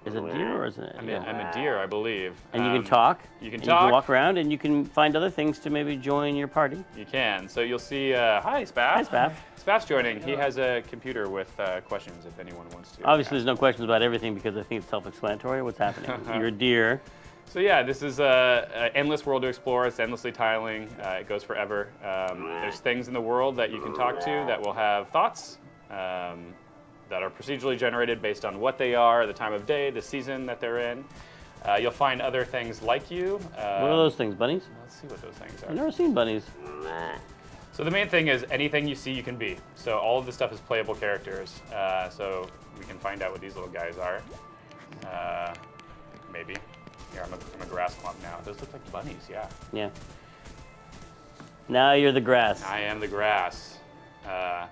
is it a deer or is it? I'm a deer, I believe. And you can talk. You can and talk. You can walk around, and you can find other things to maybe join your party. You can. So you'll see, hi, Spaff. Hi, Spaff. Spaff's joining. He has a computer with questions if anyone wants to. Obviously, there's no questions about everything because I think it's self-explanatory what's happening. You're a deer. So yeah, this is an endless world to explore. It's endlessly tiling. It goes forever. There's things in the world that you can talk to that will have thoughts that are procedurally generated based on what they are, the time of day, the season that they're in. You'll find other things like you. What are those things, bunnies? Let's see what those things are. I've never seen bunnies. So the main thing is anything you see, you can be. So all of this stuff is playable characters. So we can find out what these little guys are. Maybe. Here, I'm a grass clump now. Those look like bunnies, yeah. Yeah. Now you're the grass. I am the grass. Can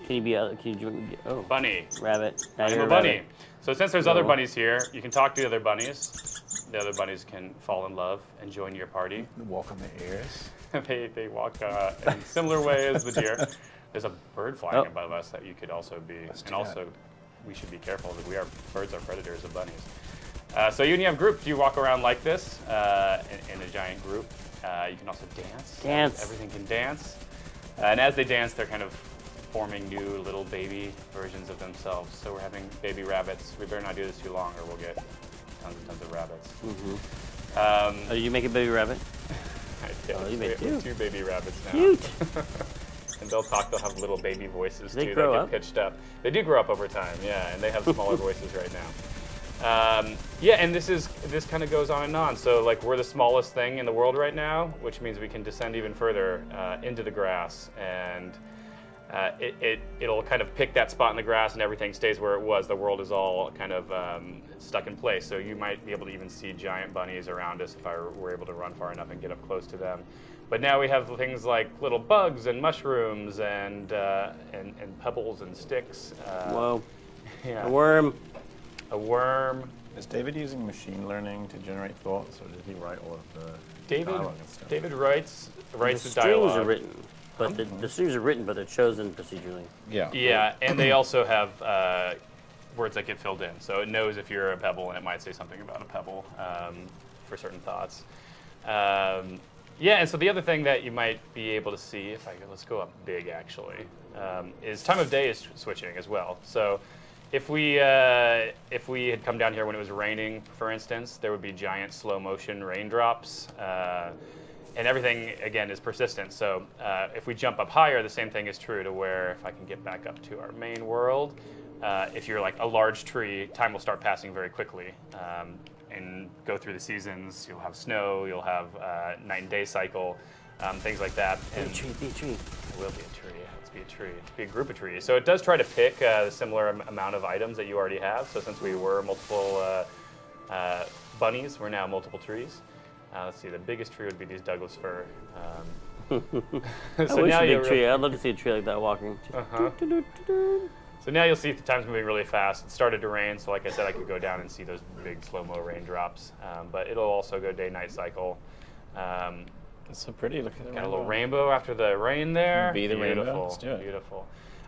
you be oh. Bunny. Rabbit. Now I'm you're a bunny. rabbit. So since there's other bunnies here, you can talk to the other bunnies. The other bunnies can fall in love and join your party. Walk on the airs. They walk in similar way as the deer. There's a bird flying above us that you could also be. And also, we should be careful that birds are predators of bunnies. So when you have groups, you walk around like this in a giant group. You can also dance. Dance. Everything can dance. And as they dance, they're kind of forming new little baby versions of themselves. So we're having baby rabbits. We better not do this too long or we'll get tons and tons of rabbits. Oh, you make a baby rabbit? I did. Oh, you made We have two. 2 baby rabbits now. Cute. And they'll talk, they'll have little baby voices Do they too grow that up? get pitched up. They do grow up over time, yeah, and they have smaller voices right now. Yeah, and this kind of goes on and on. So like we're the smallest thing in the world right now, which means we can descend even further into the grass, and it'll kind of pick that spot in the grass, and everything stays where it was. The world is all kind of stuck in place. So you might be able to even see giant bunnies around us if I were able to run far enough and get up close to them. But now we have things like little bugs and mushrooms and pebbles and sticks. Whoa. Yeah. A worm. A worm. Is David using machine learning to generate thoughts, or did he write all of the dialogue and stuff? David writes The the strings dialogue. are written, but the strings are written, but they're chosen procedurally. Yeah. Yeah, and they also have words that get filled in. So it knows if you're a pebble, and it might say something about a pebble for certain thoughts. Yeah, and so the other thing that you might be able to see, let's go up big actually, is time of day is switching as well. So if we had come down here when it was raining, for instance, there would be giant slow motion raindrops, and everything again is persistent. So if we jump up higher, the same thing is true to where if I can get back up to our main world, if you're like a large tree, time will start passing very quickly. And go through the seasons. You'll have snow. You'll have night and day cycle, things like that. And Be a tree. it will be a tree. Let's be a tree. Let's be a group of trees. So it does try to pick a similar amount of items that you already have. So since we were multiple bunnies, we're now multiple trees. Let's see. The biggest tree would be these Douglas fir. I wish a big tree. I'd love to see a tree like that walking. Just So now you'll see the time's moving really fast. It started to rain, so like I said, I could go down and see those big slow-mo raindrops. But it'll also go day-night cycle. It's so pretty. Look at the Got a little rainbow after the rain there. Be the rainbow. Beautiful, Let's do it. Beautiful.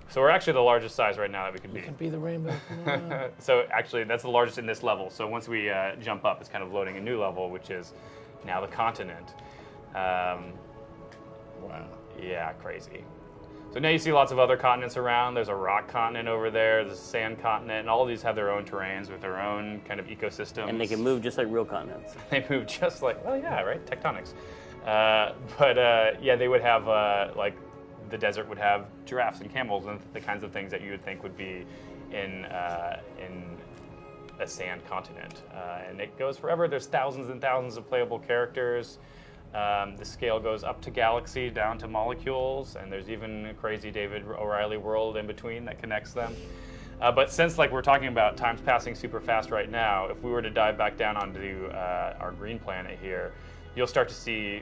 So we're actually the largest size right now that we could be. You can be the rainbow. Come on. So actually, that's the largest in this level. So once we jump up, it's kind of loading a new level, which is now the continent. Wow. Yeah, crazy. So now you see lots of other continents around. There's a rock continent over there. There's a sand continent, and all of these have their own terrains with their own kind of ecosystems. and they can move just like real continents. They move just like, well, yeah, right, tectonics. Yeah, they would have like the desert would have giraffes and camels and the kinds of things that you would think would be in a sand continent. And it goes forever. There's thousands and thousands of playable characters. The scale goes up to galaxy, down to molecules, and there's even a crazy David O'Reilly world in between that connects them. But since like we're talking about time's passing super fast right now, if we were to dive back down onto our green planet here, you'll start to see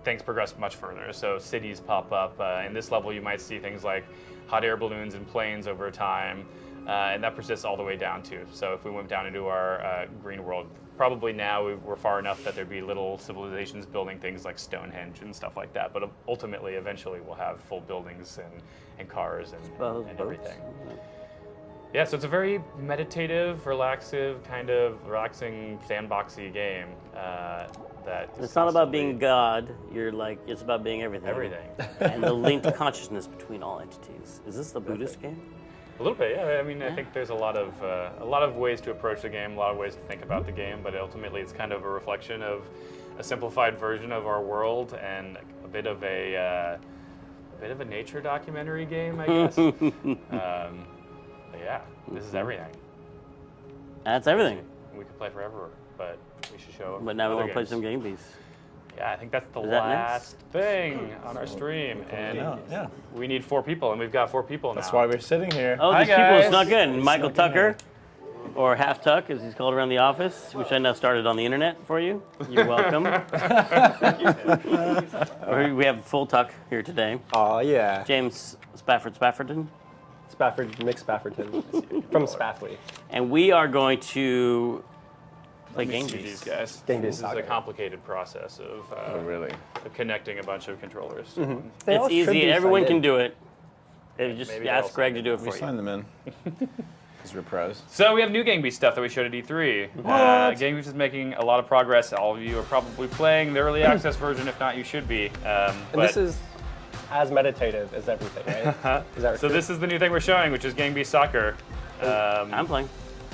things progress much further. So cities pop up. In this level, you might see things like hot air balloons and planes over time, and that persists all the way down too. So if we went down into our green world, probably now we're far enough that there'd be little civilizations building things like Stonehenge and stuff like that. But ultimately, eventually, we'll have full buildings and cars and everything. Yeah, so it's a very meditative, relaxing sandboxy game. That It's not about being God. You're like, it's about being everything. everything. And the linked consciousness between all entities. Is this the Buddhist game? A little bit, yeah. I mean, I think there's a lot of ways to approach the game, a lot of ways to think about the game, but ultimately it's kind of a reflection of a simplified version of our world and a bit of a nature documentary game, I guess. But yeah, this is everything. That's everything. We could play forever, but we should show. But now we other want to play games. some Game Beast. Yeah, I think that's the Is that last thing on our stream, and Yeah. we need 4 people, and we've got 4 people now. That's why we're sitting here. Oh, Hi, these people guys. snuck in. Michael snuck in Tucker, or Half Tuck, as he's called around the office, which I now started on the internet for you. You're welcome. We have Full Tuck here today. Oh yeah, James Spafferton. Nick Spafferton from Spaffley. And we are going to play Game See these Beast. guys. Game This Beast is a Soccer. complicated process of, Really? of connecting a bunch of controllers. They all It's should easy. be Everyone signed can in. do it. Just Maybe they're ask all Greg to signed do it We for you. signed them in. Because we're pros. So we have new Game Beast stuff that we showed at E3. Game Beast is making a lot of progress. All of you are probably playing the early access version. If not, you should be. And this is as meditative as everything, right? Is that so true? this is the new thing we're showing, which is Game Beast Soccer. I'm playing.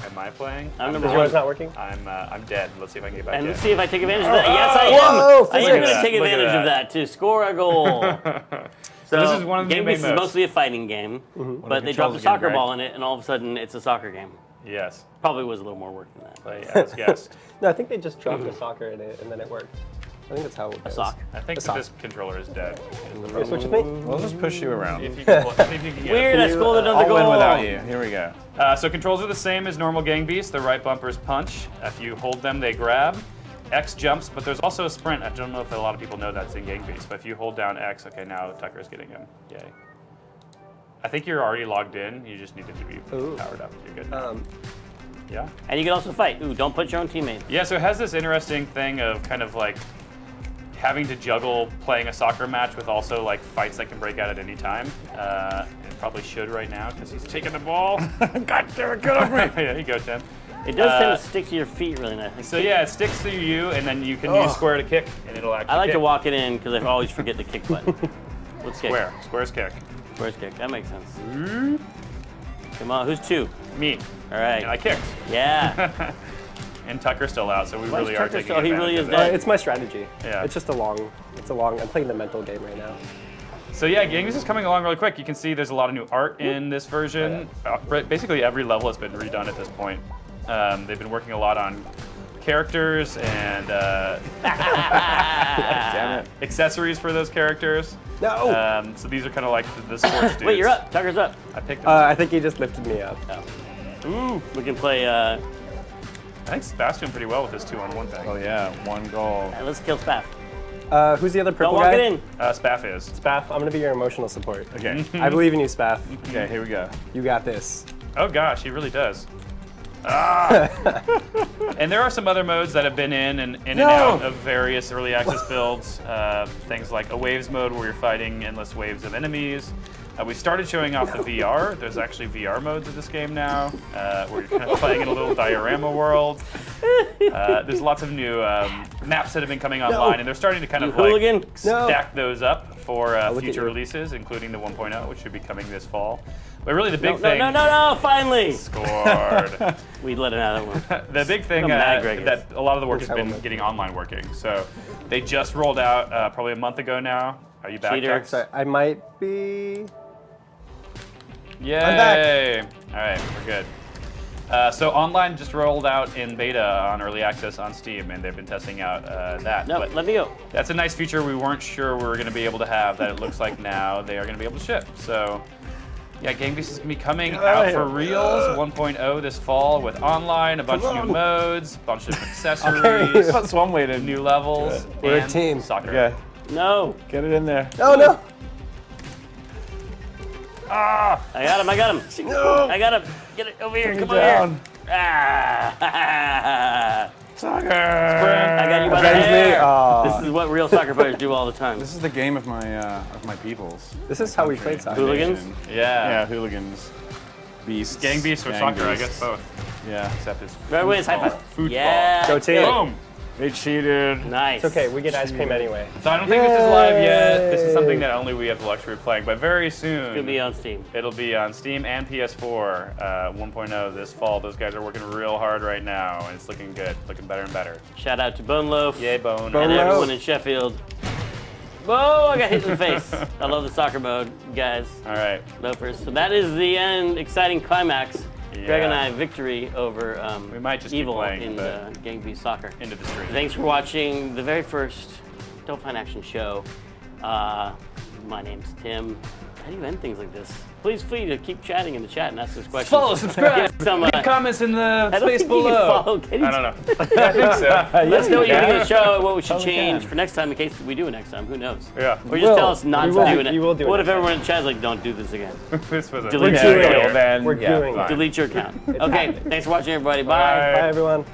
Am I playing? I'm number Is yours one. not working? I'm dead. Let's see if I can get back And in. let's see if I take advantage of that. Yes, I am. Whoa, I am going physics. to take Look at advantage of that. that to score a goal. So this is one of the Game new Beast main is modes. mostly a fighting game, but they dropped a controls again, soccer Greg? ball in it, and all of a sudden it's a soccer game. Yes. Probably was a little more work than that. Play as guest. No, I think they just dropped the soccer in it and then it worked. I think that's how it goes. A sock. I think that this controller is dead. You switch with me? We'll just push you around. See if you can get Weird, I it. scolded on the I'll goal. win without you. Here we go. So controls are the same as normal Gang Beasts. The right bumpers punch. If you hold them, they grab. X jumps, but there's also a sprint. I don't know if a lot of people know that's in Gang Beasts, but if you hold down X, okay, now Tucker's getting him. Yay. I think you're already logged in. You just needed to be powered up. You're good now. Yeah. And you can also fight. Ooh, don't put your own teammates. Yeah, so it has this interesting thing of kind of like having to juggle playing a soccer match with also like fights that can break out at any time. It probably should right now because he's taking the ball. God damn it, get off me! There you go, Tim. It does tend to stick to your feet really nice. So yeah, it sticks to you, and then you can use square to kick, and it'll actually I like kick. to walk it in because I always forget the kick button. Let's kick. Square. Square's kick. Square's kick. That makes sense. Come on, who's two? Me. All right. And I kicked. Yeah. And Tucker's still out, so we Why is really are Tucker taking still- he advantage really of is that. dead. It's my strategy. Yeah. It's just I'm playing the mental game right now. So yeah, Gang Beasts is coming along really quick. You can see there's a lot of new art in this version. Basically every level has been redone at this point. They've been working a lot on characters and Damn it. accessories for those characters. No! So these are kind of like the sports dudes. Wait, you're up. Tucker's up. I picked him. I think he just lifted me up. Ooh, we can play. I think Spaff's doing pretty well with this 2-on-1 thing. Oh yeah, one goal. Let's kill Spaff. Who's the other Don't purple walk guy? it in. Spaff is. Spaff, I'm gonna be your emotional support. Okay. I believe in you, Spaff. Okay, here we go. You got this. Oh gosh, he really does. And there are some other modes that have been in and out of various early access builds. Things like a waves mode where you're fighting endless waves of enemies. We started showing off the VR. There's actually VR modes of this game now, where you're kind of playing in a little diorama world. There's lots of new maps that have been coming online, and they're starting to kind of like stack those up for future releases, including the 1.0, which should be coming this fall. But really, the big thing. No! Finally Scored. We let it out of one. The big thing that a lot of the work has been getting online working. So they just rolled out probably a month ago now. Are you back, Cheater. Jax? Sorry, I might be. Yay! I'm back. All right, we're good. So online just rolled out in beta on early access on Steam, and they've been testing out that. No, But let me go. that's a nice feature we weren't sure we were going to be able to have that it looks like now they are going to be able to ship. So yeah, Gang Beasts is going to be coming out for reals 1.0 this fall with online, a bunch of new modes, a bunch of accessories, That's one way to new levels, We're a and team. soccer. Okay, No. get it in there. Oh no! I got him. No. I got him. Get it over here. Come over down. here. Ah. Soccer. I got you by the Avenge me. hair. Aw. This is what real soccer players do all the time. This is the game of my peoples. This is how we played soccer. Hooligans? Yeah, hooligans. Beasts. Gang Beasts or Gang soccer, I beasts. guess both. Yeah. Except it's Right away, it's high five. football. Yeah. Go team. Boom. They cheated. Nice. It's okay, we get ice cream anyway. So I don't think this is live yet. This is something that only we have the luxury of playing, but very soon It'll be on Steam. it'll be on Steam and PS4 1.0 this fall. Those guys are working real hard right now, and it's looking good, looking better and better. Shout out to Bone Loaf. Yay, Bone. And Bone Loaf. everyone in Sheffield. Whoa, I got hit in the face. I love the soccer mode, guys. All right. Loafers. So that is the end, exciting climax. Greg and Yeah. I victory over We might just keep evil playing, in but- Gang Beasts Soccer. Into the stream. Thanks for watching the very first Don't Find Action show. My name's Tim. How do you end things like this? Please free to keep chatting in the chat and ask us questions. Follow, subscribe, Get some, leave comments in the I don't space think you can below. follow. Can you? I don't know. I think so. Let us know what you think of the show and what we should we change can. for next time in case we do it next time. Who knows? Yeah. Or just tell us not We to will. do it. You will do it What if next everyone in the chat's like, don't do this again? This was a Delete We're your doing account. it. Then We're doing fine. it. Delete your account. Okay, thanks for watching, everybody. Bye. Bye, everyone.